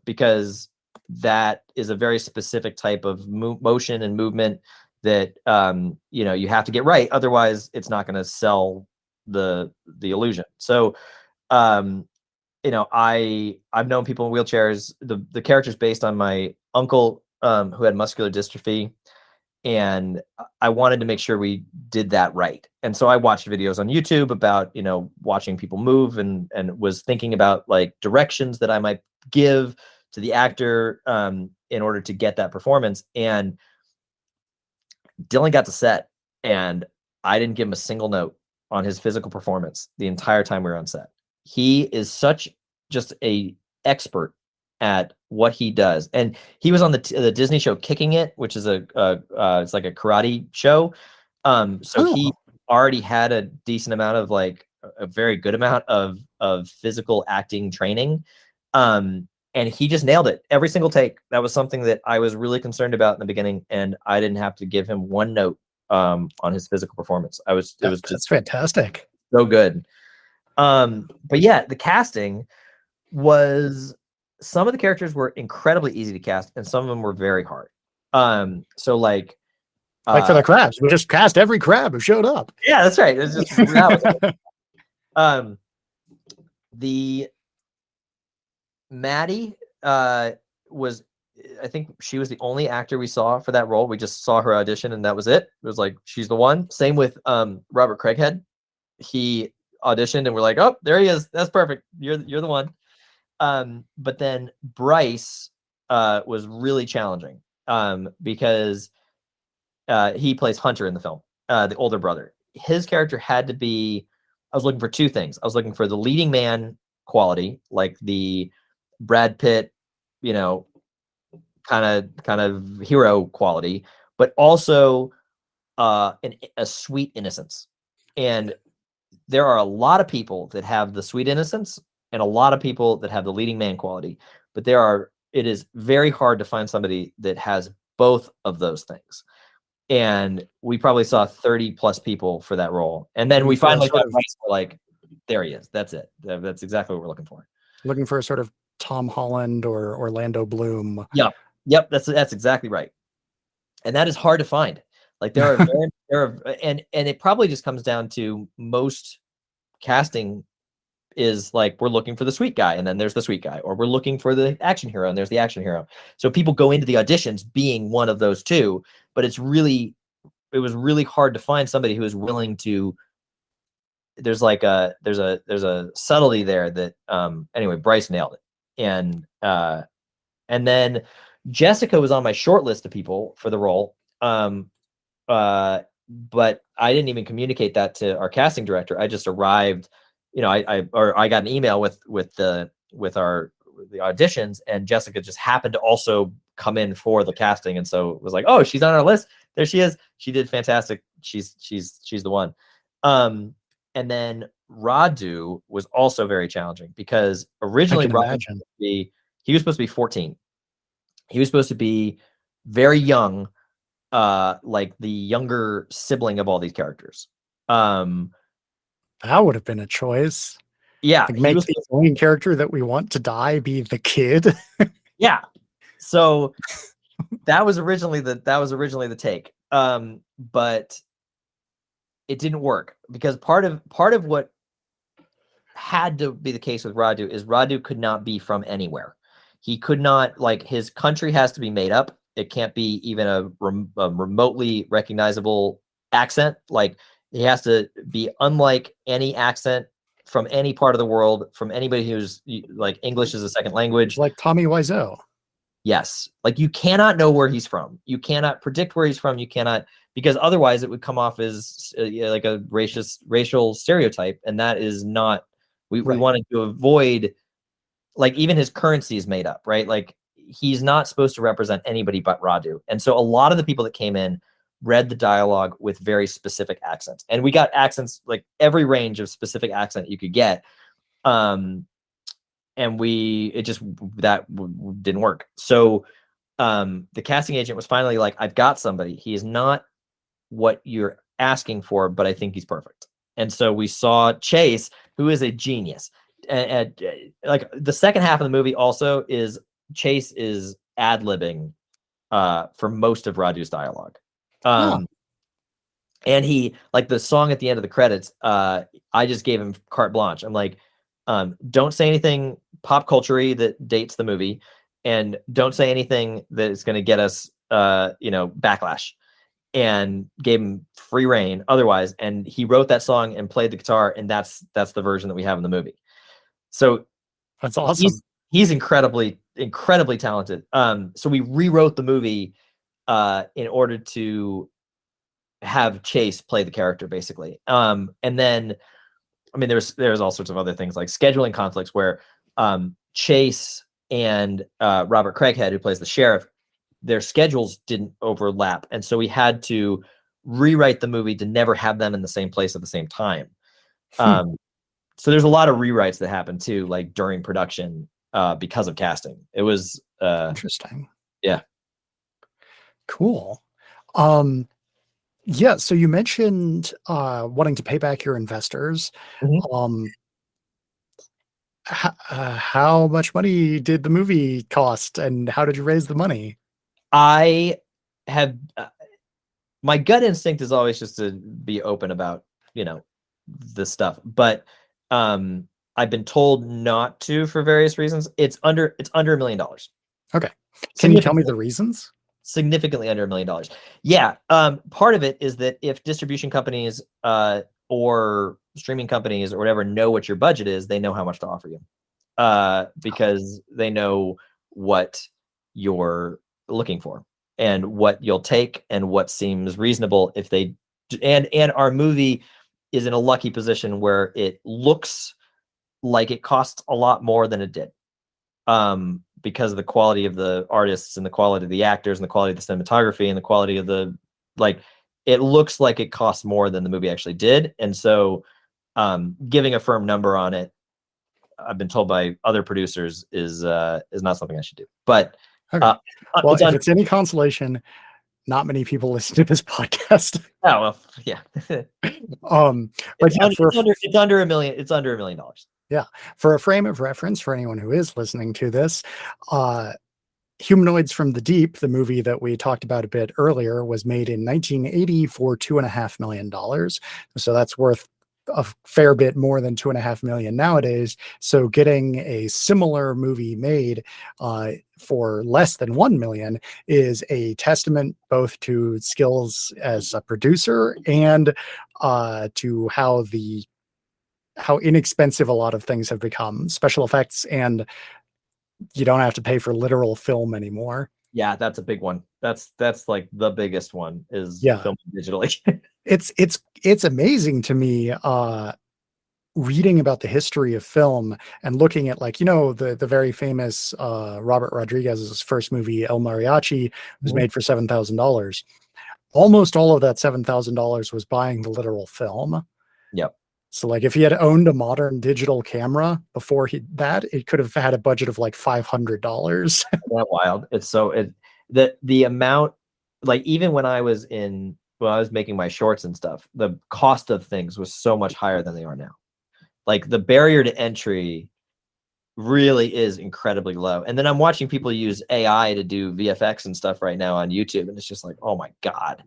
Speaker 2: because that is a very specific type of motion and movement that you have to get right, otherwise it's not going to sell the illusion. So I've known people in wheelchairs. The character's based on my uncle, who had muscular dystrophy, and I wanted to make sure we did that right. And so I watched videos on YouTube about, watching people move, and was thinking about like directions that I might give to the actor, in order to get that performance. And Dylan got to set, and I didn't give him a single note on his physical performance the entire time we were on set. He is just a expert at what he does. And he was on the Disney show Kicking It, which is it's like a karate show. He already had a decent amount of like a very good amount of physical acting training. And he just nailed it every single take. That was something that I was really concerned about in the beginning, and I didn't have to give him one note on his physical performance. It was
Speaker 1: That's
Speaker 2: just
Speaker 1: fantastic.
Speaker 2: so good. But yeah, the casting was, some of the characters were incredibly easy to cast, and some of them were very hard. So like
Speaker 1: for the crabs, we just cast every crab who showed up.
Speaker 2: Yeah, that's right. It's just the Maddie was, I think she was the only actor we saw for that role. We just saw her audition and that was it. It was like, she's the one. Same with Robert Craighead. He auditioned and we're like, oh, there he is. That's perfect. You're the one. But then Bryce was really challenging because he plays Hunter in the film, the older brother. His character had to be, I was looking for two things. I was looking for the leading man quality, like the Brad Pitt, kind of hero quality, but also a sweet innocence. And there are a lot of people that have the sweet innocence and a lot of people that have the leading man quality, but it is very hard to find somebody that has both of those things. And we probably saw 30 plus people for that role. And then we finally got like, there he is. That's it. That's exactly what we're looking for.
Speaker 1: Looking for a sort of Tom Holland or Orlando Bloom.
Speaker 2: Yep. That's exactly right. And that is hard to find. Like there are, and it probably just comes down to most casting is like, we're looking for the sweet guy and then there's the sweet guy, or we're looking for the action hero and there's the action hero. So people go into the auditions being one of those two, but it was really hard to find somebody who is willing to, there's a subtlety there that anyway, Bryce nailed it. And then Jessica was on my short list of people for the role. But I didn't even communicate that to our casting director. I just arrived, I got an email with the auditions, and Jessica just happened to also come in for the casting, and so it was like, oh, she's on our list. There she is. She did fantastic. She's the one. And then Radu was also very challenging because originally he was supposed to be 14. He was supposed to be very young, like the younger sibling of all these characters.
Speaker 1: That would have been a choice.
Speaker 2: Yeah,
Speaker 1: like make the main character that we want to die be the kid.
Speaker 2: Yeah, so that was originally the take, but it didn't work because part of what had to be the case with Radu is Radu could not be from anywhere. He could not, like, his country has to be made up. It can't be even a remotely recognizable accent. Like, he has to be unlike any accent from any part of the world, from anybody who's like English as a second language.
Speaker 1: Like Tommy Wiseau.
Speaker 2: Yes. Like, you cannot know where he's from. You cannot predict where he's from. You cannot, because otherwise it would come off as like a racial stereotype. And that is not, we wanted to avoid, like, even his currency is made up, right? Like, he's not supposed to represent anybody but Radu. And so a lot of the people that came in read the dialogue with very specific accents. And we got accents, like every range of specific accent you could get. And that didn't work. So the casting agent was finally like, I've got somebody. He is not what you're asking for, but I think he's perfect. And so we saw Chase, who is a genius. And like, the second half of the movie also is Chase is ad-libbing for most of Radu's dialogue. And he, like, the song at the end of the credits, I just gave him carte blanche. I'm like, don't say anything pop culture-y that dates the movie, and don't say anything that is going to get us backlash, and gave him free reign otherwise. And he wrote that song and played the guitar, and that's the version that we have in the movie. So
Speaker 1: that's awesome.
Speaker 2: He's incredibly talented. So we rewrote the movie in order to have Chase play the character, basically. And then, I mean, there's all sorts of other things, like scheduling conflicts where Chase and Robert Craighead, who plays the sheriff, their schedules didn't overlap. And so we had to rewrite the movie to never have them in the same place at the same time. So there's a lot of rewrites that happen too, like during production, because of casting. It was
Speaker 1: interesting.
Speaker 2: Yeah.
Speaker 1: Cool. Yeah, so you mentioned wanting to pay back your investors.
Speaker 2: Mm-hmm.
Speaker 1: How much money did the movie cost, and how did you raise the money?
Speaker 2: I have my gut instinct is always just to be open about, the stuff, but I've been told not to for various reasons. It's under $1 million.
Speaker 1: Okay. Can you tell me the reasons?
Speaker 2: Significantly under $1 million. Yeah. Part of it is that if distribution companies or streaming companies or whatever know what your budget is, they know how much to offer you, because they know what you're looking for and what you'll take and what seems reasonable. If they and our movie is in a lucky position where it looks like it costs a lot more than it did, because of the quality of the artists and the quality of the actors and the quality of the cinematography and the quality of the, like, it looks like it costs more than the movie actually did. And so giving a firm number on it, I've been told by other producers, is not something I should do. But
Speaker 1: okay. Well, if it's any consolation, not many people listen to this podcast.
Speaker 2: Oh, well, yeah.
Speaker 1: But
Speaker 2: it's under $1 million. It's under $1 million.
Speaker 1: Yeah. For a frame of reference, for anyone who is listening to this, Humanoids from the Deep, the movie that we talked about a bit earlier, was made in 1980 for $2.5 million. So that's worth a fair bit more than $2.5 million nowadays. So getting a similar movie made for less than $1 million is a testament both to skills as a producer and to how inexpensive a lot of things have become, special effects, and you don't have to pay for literal film anymore.
Speaker 2: Yeah, that's a big one. That's like the biggest one, is filming digitally.
Speaker 1: It's amazing to me reading about the history of film and looking at, like, the very famous Robert Rodriguez's first movie, El Mariachi, was made for $7,000. Almost all of that $7,000 was buying the literal film.
Speaker 2: Yep.
Speaker 1: So, like, if he had owned a modern digital camera before it could have had a budget of like $500.
Speaker 2: That wild. It's so the amount, like, even when I was making my shorts and stuff, the cost of things was so much higher than they are now. Like, the barrier to entry really is incredibly low. And then I'm watching people use AI to do VFX and stuff right now on YouTube, and it's just like, oh my God.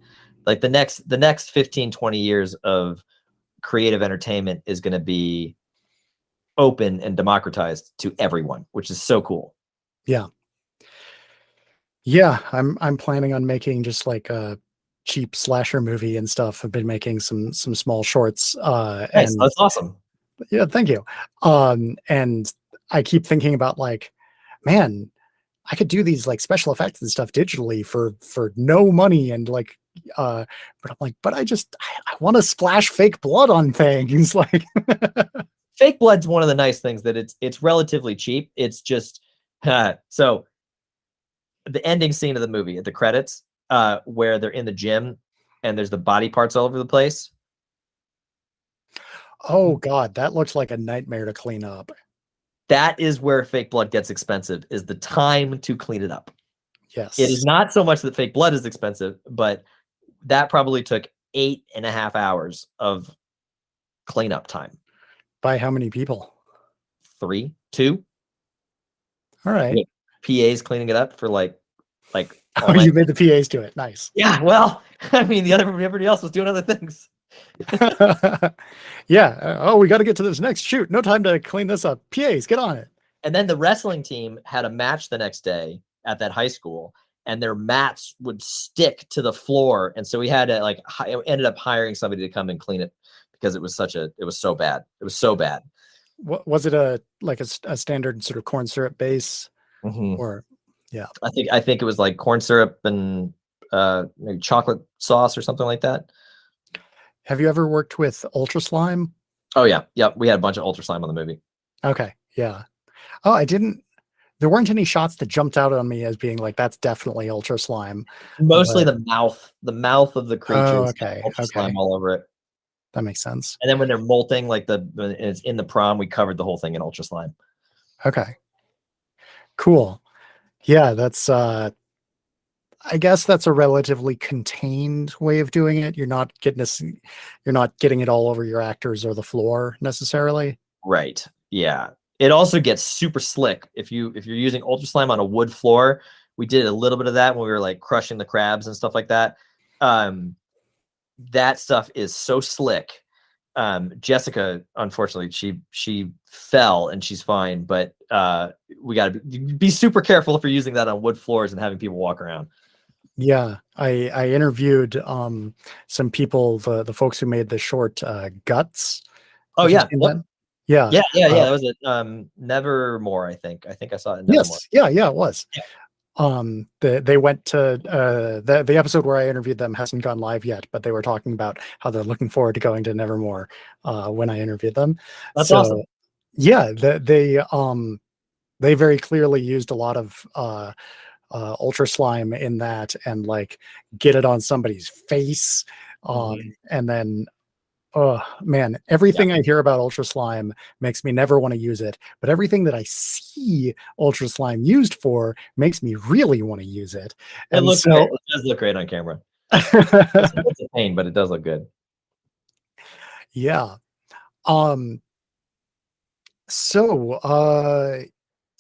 Speaker 2: Like, the next 15, 20 years of creative entertainment is going to be open and democratized to everyone, which is so cool.
Speaker 1: Yeah. I'm planning on making just like a cheap slasher movie and stuff. I've been making some small shorts.
Speaker 2: Nice.
Speaker 1: And
Speaker 2: that's awesome.
Speaker 1: Yeah, thank you. And I keep thinking about, like, man, I could do these like special effects and stuff digitally for no money, and like but I'm like, but I want to splash fake blood on things. Like,
Speaker 2: fake blood's one of the nice things, that it's relatively cheap. It's just so the ending scene of the movie at the credits, where they're in the gym and there's the body parts all over the place.
Speaker 1: Oh God, that looks like a nightmare to clean up.
Speaker 2: That is where fake blood gets expensive, is the time to clean it up.
Speaker 1: Yes.
Speaker 2: It is not so much that fake blood is expensive, but that probably took 8.5 hours of cleanup time.
Speaker 1: By how many people?
Speaker 2: 3, 2.
Speaker 1: All right.
Speaker 2: PAs cleaning it up for like.
Speaker 1: Oh, you made the PAs do it. Nice.
Speaker 2: Yeah. Well, I mean, everybody else was doing other things.
Speaker 1: Yeah. We got to get to this next shoot. No time to clean this up. PAs, get on it.
Speaker 2: And then the wrestling team had a match the next day at that high school, and their mats would stick to the floor. And so we had to ended up hiring somebody to come and clean it, because it was so bad. It was so bad.
Speaker 1: What was it? A standard sort of corn syrup base, or yeah?
Speaker 2: I think it was like corn syrup and maybe chocolate sauce or something like that.
Speaker 1: Have you ever worked with Ultra Slime?
Speaker 2: Oh yeah. Yep. We had a bunch of Ultra Slime on the movie.
Speaker 1: Okay. Yeah. Oh, I didn't there weren't any shots that jumped out on me as being like, that's definitely Ultra Slime.
Speaker 2: Mostly
Speaker 1: But
Speaker 2: the mouth of the
Speaker 1: oh,
Speaker 2: creatures,
Speaker 1: okay,
Speaker 2: ultra
Speaker 1: okay,
Speaker 2: slime all over it.
Speaker 1: that makes sense.
Speaker 2: And then when they're molting, like when it's in the prom, we covered the whole thing in ultra slime.
Speaker 1: Okay, cool. Yeah, that's I guess that's a relatively contained way of doing it. You're not getting it all over your actors or the floor necessarily.
Speaker 2: Right. Yeah. It also gets super slick if you're using ultra slime on a wood floor. We did a little bit of that when we were like crushing the crabs and stuff like that. That stuff is so slick. Jessica, unfortunately, she fell and she's fine, but we got to be super careful if you're using that on wood floors and having people walk around.
Speaker 1: Yeah, I interviewed some people, the folks who made the short Guts.
Speaker 2: Oh
Speaker 1: Have you
Speaker 2: yeah,
Speaker 1: seen
Speaker 2: yep.
Speaker 1: that? Yeah.
Speaker 2: Yeah. That was it. Nevermore, I think I saw it in Nevermore.
Speaker 1: Yes. Yeah. Yeah. It was.
Speaker 2: Yeah.
Speaker 1: They went to the episode where I interviewed them hasn't gone live yet, but they were talking about how they're looking forward to going to Nevermore when I interviewed them.
Speaker 2: That's
Speaker 1: So
Speaker 2: awesome.
Speaker 1: yeah, they very clearly used a lot of ultra slime in that, and like get it on somebody's face, and then oh man,
Speaker 2: Yeah.
Speaker 1: everything I hear about ultra slime makes me never want to use it, but everything that I see ultra slime used for makes me really want to use it.
Speaker 2: It
Speaker 1: And
Speaker 2: looks great.
Speaker 1: so
Speaker 2: It does look great on camera. It's a pain, but it does look good.
Speaker 1: yeah. So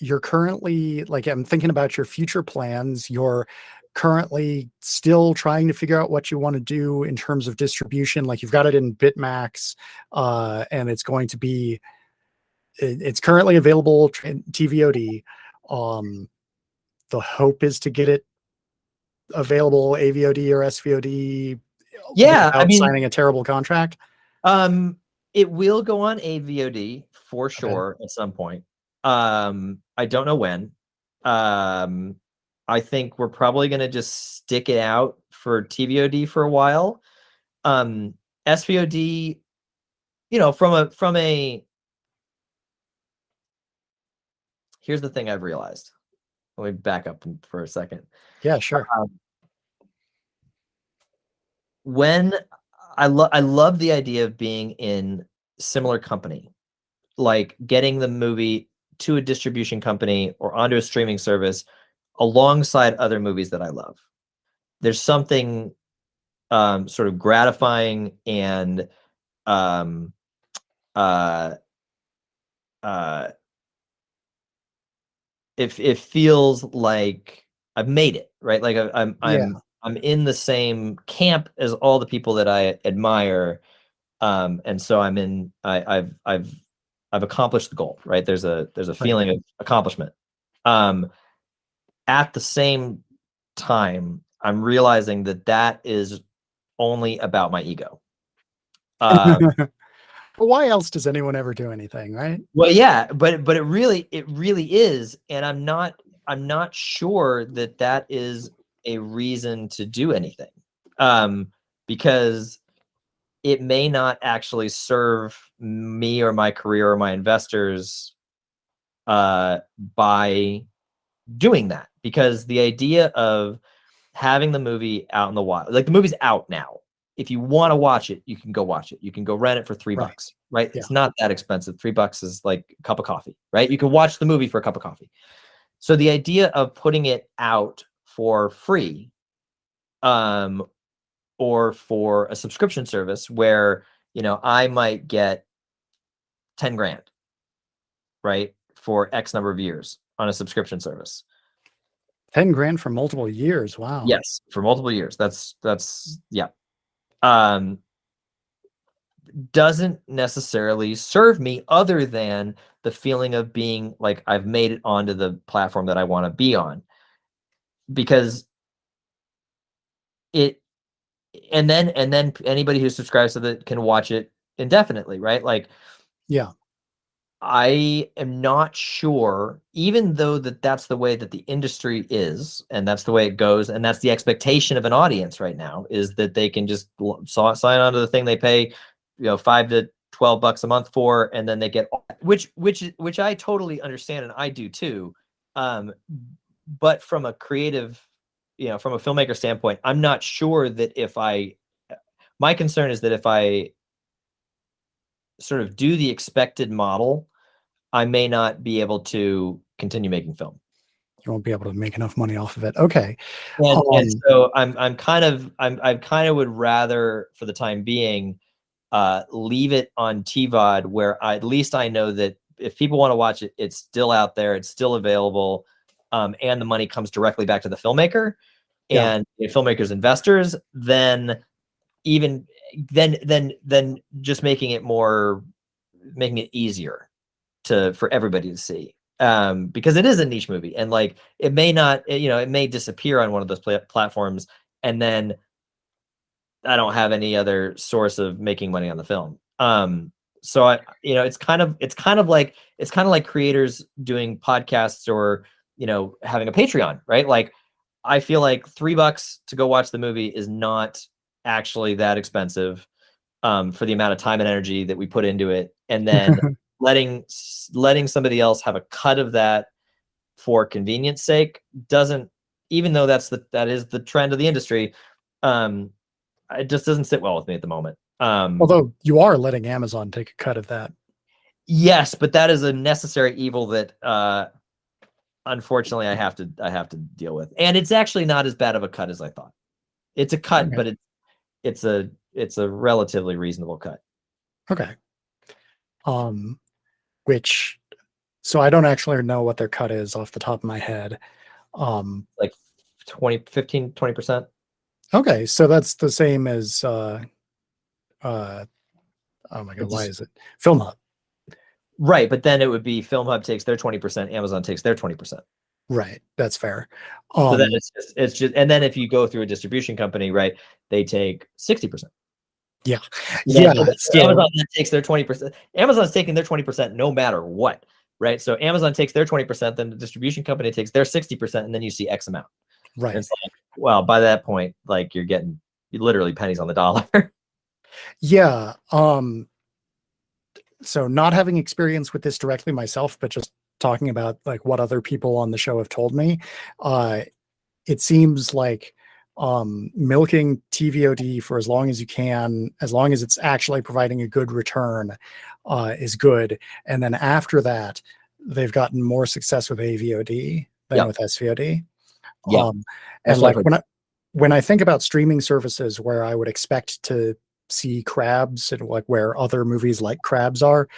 Speaker 1: you're currently, like, I'm thinking about your future plans. You're currently still trying to figure out what you want to do in terms of distribution. Like, you've got it in Bitmax, and it's going to be it's currently available in TVOD. The hope is to get it available AVOD or SVOD
Speaker 2: Yeah, I
Speaker 1: without
Speaker 2: mean,
Speaker 1: signing a terrible contract.
Speaker 2: it will go on AVOD for
Speaker 1: Okay.
Speaker 2: sure at some point. I don't know when. I think we're probably gonna just stick it out for TVOD for a while. SVOD, from a here's the thing I've realized. Let me back up for a second.
Speaker 1: Yeah, sure.
Speaker 2: When I love the idea of being in similar company, like getting the movie to a distribution company or onto a streaming service alongside other movies that I love. There's something sort of gratifying and um, uh, uh, it feels like I've made it, right? Like
Speaker 1: Yeah.
Speaker 2: I'm in the same camp as all the people that I admire, and so I've accomplished the goal, right? There's a
Speaker 1: Right.
Speaker 2: feeling of accomplishment. At the same time, I'm realizing that is only about my ego.
Speaker 1: But why else does anyone ever do anything, right?
Speaker 2: Well, yeah, but it really is, and I'm not sure that is a reason to do anything, because it may not actually serve me or my career or my investors by doing that. Because the idea of having the movie out in the wild, like the movie's out now. If you want to watch it, you can go watch it. You can go rent it for $3,
Speaker 1: Right.
Speaker 2: right?
Speaker 1: Yeah.
Speaker 2: It's not that expensive. $3 is like a cup of coffee, right? You can watch the movie for a cup of coffee. So the idea of putting it out for free, or for a subscription service where, I might get 10 grand, right? For X number of years on a subscription service.
Speaker 1: 10 grand for multiple years. Wow.
Speaker 2: Yes, for multiple years. That's yeah. Doesn't necessarily serve me other than the feeling of being like I've made it onto the platform that I want to be on. Because it and then anybody who subscribes to that can watch it indefinitely, right? Like,
Speaker 1: Yeah.
Speaker 2: I am not sure, even though that's the way that the industry is, and that's the way it goes, and that's the expectation of an audience right now, is that they can just sign on to the thing they pay, $5 to $12 a month for, and then they get which I totally understand, and I do too. But from a creative, from a filmmaker standpoint, I'm not sure that my concern is that if I sort of do the expected model, I may not be able to continue making film.
Speaker 1: You won't be able to make enough money off of it. Okay.
Speaker 2: And so I kind of would rather, for the time being, leave it on TVOD, where at least I know that if people want to watch it, it's still out there, it's still available, and the money comes directly back to the filmmaker and the filmmaker's investors. Then just making it easier for everybody to see, because it is a niche movie, and like it may disappear on one of those platforms, and then I don't have any other source of making money on the film. So it's kind of like creators doing podcasts or having a Patreon, right? Like I feel like $3 to go watch the movie is not actually that expensive for the amount of time and energy that we put into it, and then letting somebody else have a cut of that for convenience sake doesn't, even though that is the trend of the industry, it just doesn't sit well with me at the moment.
Speaker 1: Although you are letting Amazon take a cut of that.
Speaker 2: Yes, but that is a necessary evil that unfortunately I have to deal with, and it's actually not as bad of a cut as I thought. It's a cut, but it's a relatively reasonable cut.
Speaker 1: Okay. So I don't actually know what their cut is off the top of my head.
Speaker 2: Like 20%.
Speaker 1: Okay, so that's the same as oh my god, why is it Film Hub?
Speaker 2: Right, but then it would be Film Hub takes their 20%, Amazon takes their 20%.
Speaker 1: Right, that's fair.
Speaker 2: So then it's just, and then if you go through a distribution company, right, they take 60%.
Speaker 1: Yeah,
Speaker 2: Amazon takes their 20%. Amazon's taking their 20% no matter what, right? So Amazon takes their 20%, then the distribution company takes their 60%, and then you see X amount.
Speaker 1: Right.
Speaker 2: And it's like, well, by that point, like you're getting literally pennies on the dollar.
Speaker 1: Yeah. So not having experience with this directly myself, but just talking about like what other people on the show have told me, it seems like milking TVOD for as long as you can, as long as it's actually providing a good return, is good. And then after that, they've gotten more success with AVOD than with SVOD.
Speaker 2: Yeah.
Speaker 1: And like when I think about streaming services where I would expect to see Crabs and like where other movies like Crabs are,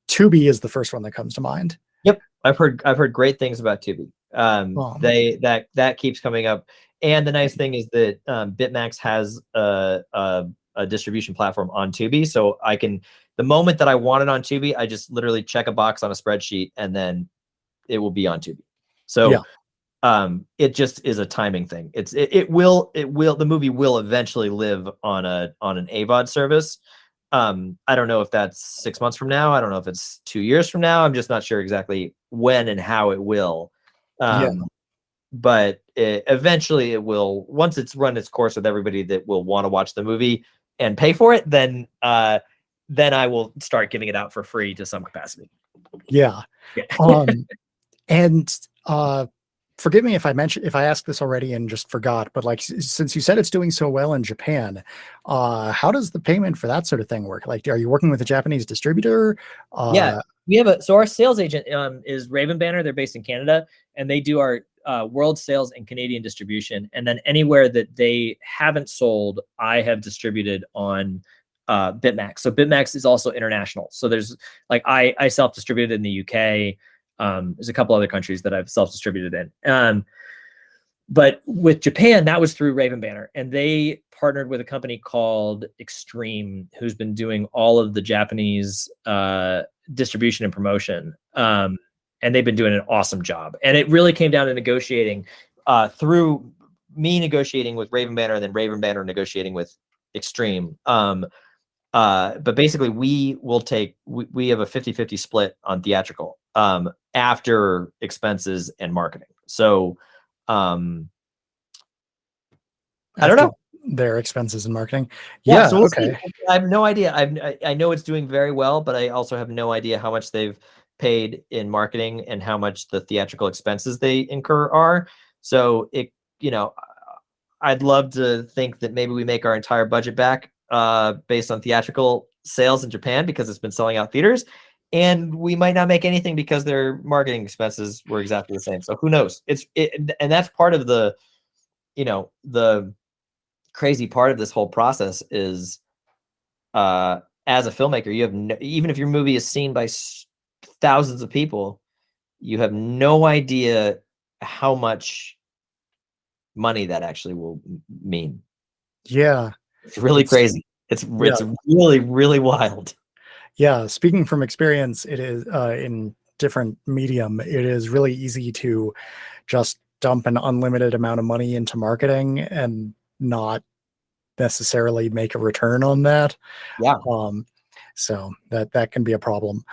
Speaker 1: Tubi is the first one that comes to mind.
Speaker 2: Yep, I've heard great things about Tubi. That keeps coming up, and the nice thing is that Bitmax has a distribution platform on Tubi, so I can, the moment that I want it on Tubi, I just literally check a box on a spreadsheet, and then it will be on Tubi. So it just is a timing thing. The movie will eventually live on an AVOD service. I don't know if that's 6 months from now. I don't know if it's 2 years from now. I'm just not sure exactly when and how it will. But eventually it will, once it's run its course with everybody that will want to watch the movie and pay for it, then I will start giving it out for free to some capacity.
Speaker 1: Yeah. And forgive me if I asked this already and just forgot, but like, since you said it's doing so well in Japan, how does the payment for that sort of thing work? Like, are you working with a Japanese distributor?
Speaker 2: We have so our sales agent is Raven Banner. They're based in Canada, and they do our world sales and Canadian distribution. And then anywhere that they haven't sold, I have distributed on Bitmax. So Bitmax is also international. So there's like, I self-distributed in the UK. There's a couple other countries that I've self-distributed in. But with Japan, that was through Raven Banner, and they partnered with a company called Extreme, who's been doing all of the Japanese distribution and promotion. And they've been doing an awesome job. And it really came down to negotiating through me negotiating with Raven Banner, and then Raven Banner negotiating with Extreme. But basically we have a 50-50 split on theatrical after expenses and marketing. So I don't know
Speaker 1: their expenses and marketing.
Speaker 2: So we'll see. I have no idea. I know it's doing very well, but I also have no idea how much they've paid in marketing and how much the theatrical expenses they incur are. So it, I'd love to think that maybe we make our entire budget back based on theatrical sales in Japan because it's been selling out theaters. And we might not make anything because their marketing expenses were exactly the same. So who knows? And that's part of the, the crazy part of this whole process is, as a filmmaker, you have even if your movie is seen by thousands of people, you have no idea how much money that actually will mean.
Speaker 1: Yeah,
Speaker 2: it's really crazy. It's really, really wild.
Speaker 1: Yeah, speaking from experience, it is in different medium, it is really easy to just dump an unlimited amount of money into marketing and not necessarily make a return on that.
Speaker 2: Yeah.
Speaker 1: So that can be a problem.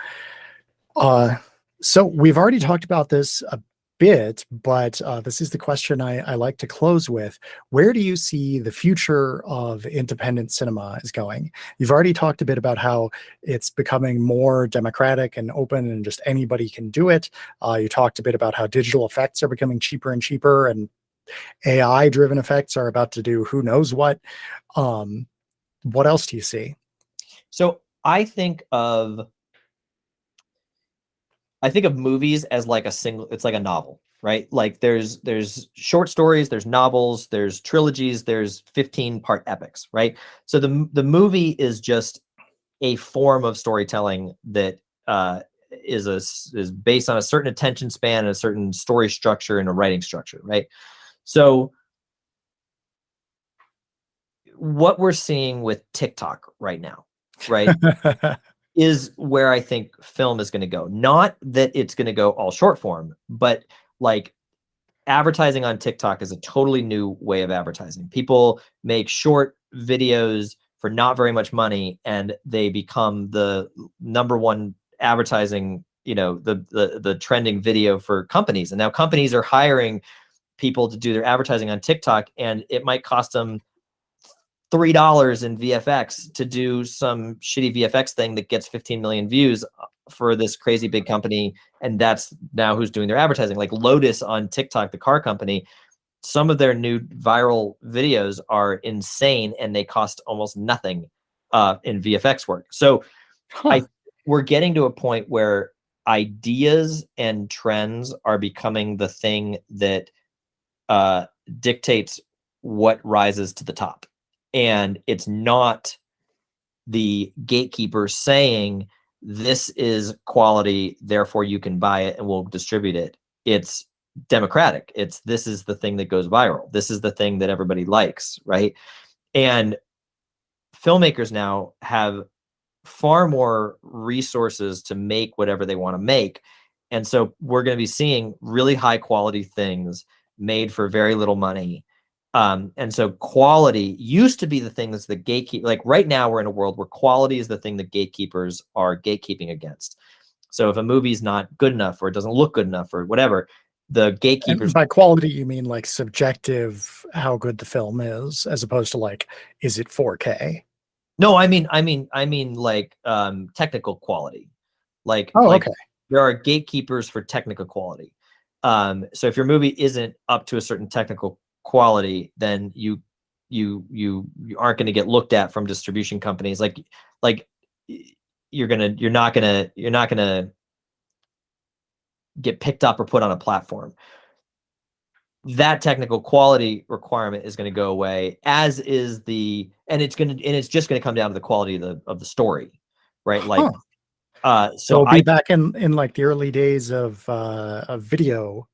Speaker 1: So we've already talked about this a bit, but this is the question I like to close with. Where do you see the future of independent cinema is going? You've already talked a bit about how it's becoming more democratic and open and just anybody can do it. You talked a bit about how digital effects are becoming cheaper and cheaper and AI driven effects are about to do who knows what. What else do you see?
Speaker 2: So I think of movies as like it's like a novel, right? Like there's short stories, there's novels, there's trilogies, there's 15-part epics, right? So the movie is just a form of storytelling that is based on a certain attention span and a certain story structure and a writing structure, right? So what we're seeing with TikTok right now, right? is where I think film is going to go. Not that it's going to go all short form, but like advertising on TikTok is a totally new way of advertising. People make short videos for not very much money and they become the number one advertising, the trending video for companies. And now companies are hiring people to do their advertising on TikTok, and it might cost them $3 in VFX to do some shitty VFX thing that gets 15 million views for this crazy big company. And that's now who's doing their advertising. Like Lotus on TikTok, the car company, some of their new viral videos are insane and they cost almost nothing in VFX work. So we're getting to a point where ideas and trends are becoming the thing that dictates what rises to the top. And it's not the gatekeeper saying this is quality, therefore you can buy it and we'll distribute it. It's democratic. This is the thing that goes viral. This is the thing that everybody likes, right? And filmmakers now have far more resources to make whatever they want to make. And so we're going to be seeing really high quality things made for very little money. And so quality used to be the thing that's the gatekeeper. Like right now we're in a world where quality is the thing that gatekeepers are gatekeeping against. So if a movie's not good enough or it doesn't look good enough or whatever, the gatekeepers.
Speaker 1: And by quality, you mean like subjective, how good the film is, as opposed to like, is it 4K?
Speaker 2: No, I mean like technical quality. Like
Speaker 1: okay.
Speaker 2: There are gatekeepers for technical quality. So if your movie isn't up to a certain technical quality, then you aren't going to get looked at from distribution companies. Like you're not gonna get picked up or put on a platform. That technical quality requirement is going to go away, as is it's just going to come down to the quality of the story, right? Like,
Speaker 1: so it'll be back in like the early days of video.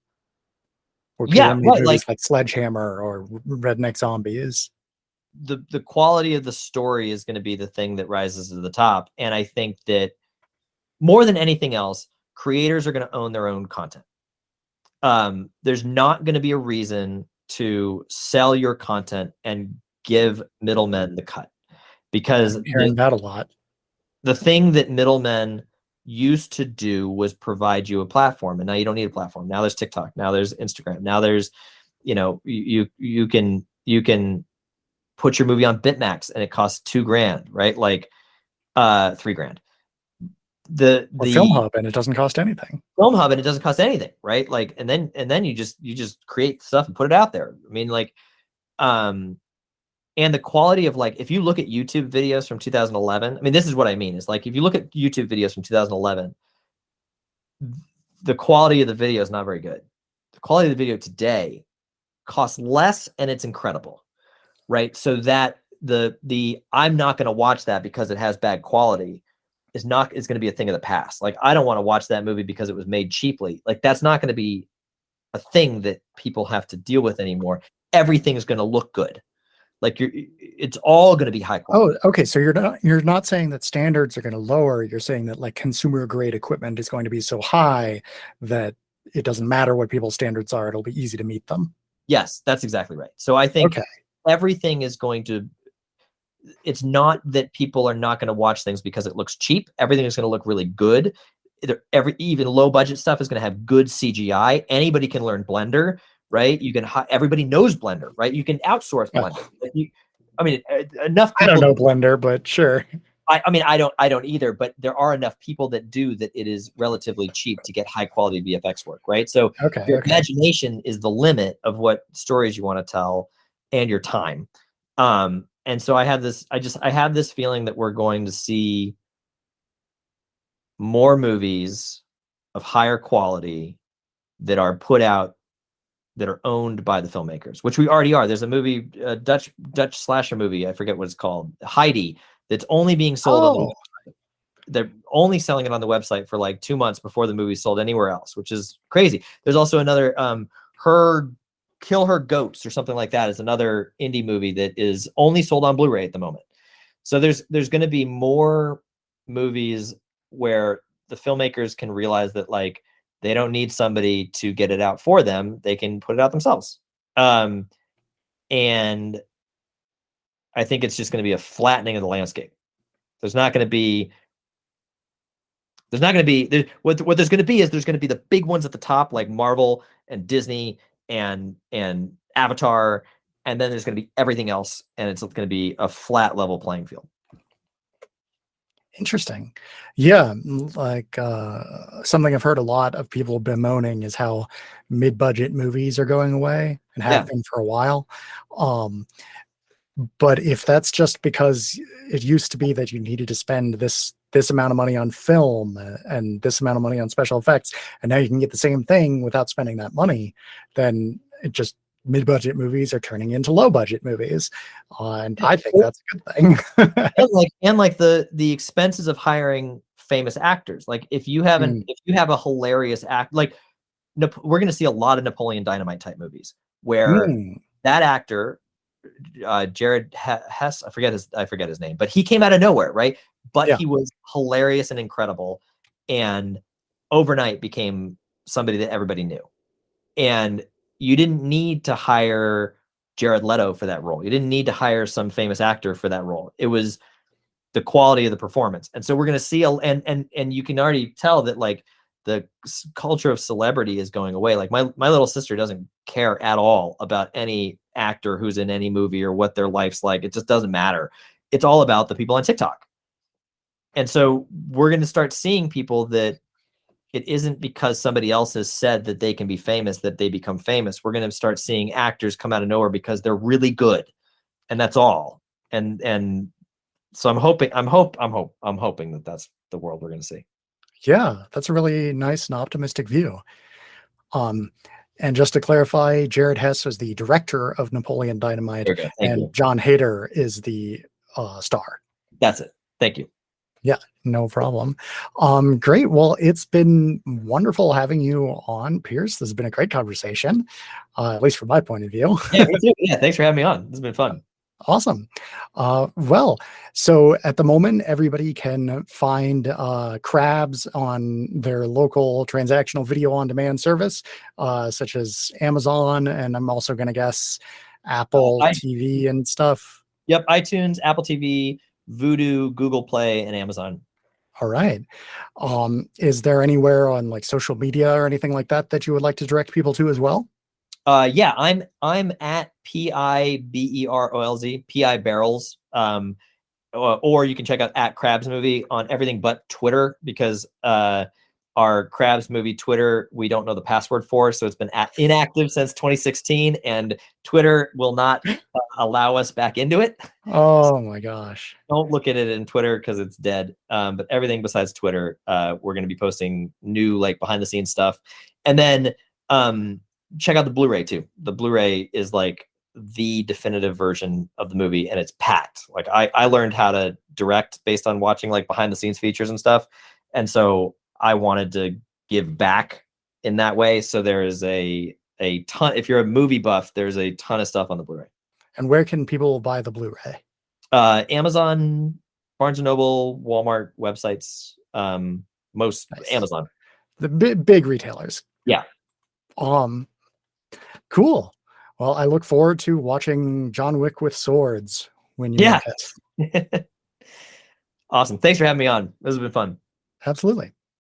Speaker 1: Where people made movies like Sledgehammer or Redneck Zombies.
Speaker 2: The quality of the story is going to be the thing that rises to the top. And I think that more than anything else, creators are going to own their own content. There's not going to be a reason to sell your content and give middlemen the cut, because
Speaker 1: I'm hearing that a lot.
Speaker 2: The thing that middlemen used to do was provide you a platform, and now you don't need a platform. Now there's TikTok, now there's Instagram, now there's, you can put your movie on Bitmax and it costs $2,000, right? Like $3,000.
Speaker 1: or Film Hub, and it doesn't cost anything.
Speaker 2: Film Hub, and it doesn't cost anything, right? Like, and then you just create stuff and put it out there. I mean, like, and the quality of, like, if you look at YouTube videos from 2011, I mean, this is what I mean, is like, if you look at YouTube videos from 2011, the quality of the video is not very good. The quality of the video today costs less, and it's incredible, right? So that the I'm not going to watch that because it has bad quality is going to be a thing of the past. Like, I don't want to watch that movie because it was made cheaply. Like, that's not going to be a thing that people have to deal with anymore. Everything is going to look good. Like, it's all going to be high quality.
Speaker 1: Oh, okay. So you're not saying that standards are going to lower. You're saying that, like, consumer grade equipment is going to be so high that it doesn't matter what people's standards are. It'll be easy to meet them.
Speaker 2: Yes, that's exactly right. So I think everything is going to, it's not that people are not going to watch things because it looks cheap. Everything is going to look really good. Even low budget stuff is going to have good CGI. Anybody can learn Blender, right? You can, everybody knows Blender, right? You can outsource Blender. I mean, enough people,
Speaker 1: I don't know Blender, but sure.
Speaker 2: I mean, I don't either, but there are enough people that do, that it is relatively cheap to get high quality VFX work, right? So your imagination is the limit of what stories you want to tell, and your time. And so I have this feeling that we're going to see more movies of higher quality that are put out, that are owned by the filmmakers, which we already are. There's a movie, a Dutch slasher movie, I forget what it's called, Heidi, that's only being sold on the website. They're only selling it on the website for like 2 months before the movie's sold anywhere else, which is crazy. There's also another Kill Her Goats or something like that, is another indie movie that is only sold on Blu-ray at the moment. So there's going to be more movies where the filmmakers can realize that, like, they don't need somebody to get it out for them. They can put it out themselves. And I think it's just going to be a flattening of the landscape. What there's going to be is there's going to be the big ones at the top, like Marvel and Disney and Avatar, and then there's going to be everything else, and it's going to be a flat level playing field.
Speaker 1: Interesting. Yeah, like something I've heard a lot of people bemoaning is how mid-budget movies are going away, and have been for a while. But if that's just because it used to be that you needed to spend this amount of money on film and this amount of money on special effects, and now you can get the same thing without spending that money, then it just, mid-budget movies are turning into low-budget movies, and I think that's a good thing.
Speaker 2: and like the expenses of hiring famous actors. Like, if you have a hilarious act, like we're going to see a lot of Napoleon Dynamite type movies where that actor, Jared Hess, I forget his name, but he came out of nowhere, right? But he was hilarious and incredible, and overnight became somebody that everybody knew. And you didn't need to hire Jared Leto for that role. You didn't need to hire some famous actor for that role. It was the quality of the performance. And so we're going to see, and you can already tell that, like, the culture of celebrity is going away. Like, my little sister doesn't care at all about any actor who's in any movie or what their life's like. It just doesn't matter. It's all about the people on TikTok. And so we're going to start seeing people that it isn't because somebody else has said that they can be famous that they become famous. We're going to start seeing actors come out of nowhere because they're really good, and that's all. And so I'm hoping that that's the world we're going to see.
Speaker 1: Yeah, that's a really nice and optimistic view. And just to clarify, Jared Hess was the director of Napoleon Dynamite, and John Hader is the star.
Speaker 2: That's it. Thank you.
Speaker 1: Yeah, no problem. Great. Well, it's been wonderful having you on, Pierce. This has been a great conversation, at least from my point of view.
Speaker 2: Yeah, me too. Yeah, thanks for having me on. This has been fun.
Speaker 1: Awesome. Well, so at the moment, everybody can find Crabs on their local transactional video on demand service, such as Amazon, and I'm also going to guess Apple TV and stuff.
Speaker 2: Yep, iTunes, Apple TV, Vudu, Google Play, and Amazon.
Speaker 1: All right. Is there anywhere on, like, social media or anything like that that you would like to direct people to as well?
Speaker 2: Yeah, I'm at PIBEROLZ, PI Barrels, or you can check out at Crabs Movie on everything but Twitter, because our Crabs Movie Twitter, we don't know the password for, so it's been inactive since 2016, and Twitter will not allow us back into it.
Speaker 1: Oh my gosh.
Speaker 2: Don't look at it in Twitter because it's dead. But everything besides Twitter, we're going to be posting new, like, behind the scenes stuff. And then check out the Blu-ray too. The Blu-ray is like the definitive version of the movie, and it's packed. Like, I learned how to direct based on watching like behind the scenes features and stuff. And so I wanted to give back in that way. So there is a ton. If you're a movie buff, there's a ton of stuff on the Blu-ray.
Speaker 1: And where can people buy the Blu-ray?
Speaker 2: Amazon, Barnes and Noble, Walmart websites. Most nice. Amazon.
Speaker 1: The big retailers.
Speaker 2: Yeah.
Speaker 1: Cool. Well, I look forward to watching John Wick with swords when you make it.
Speaker 2: Awesome. Thanks for having me on. This has been fun.
Speaker 1: Absolutely.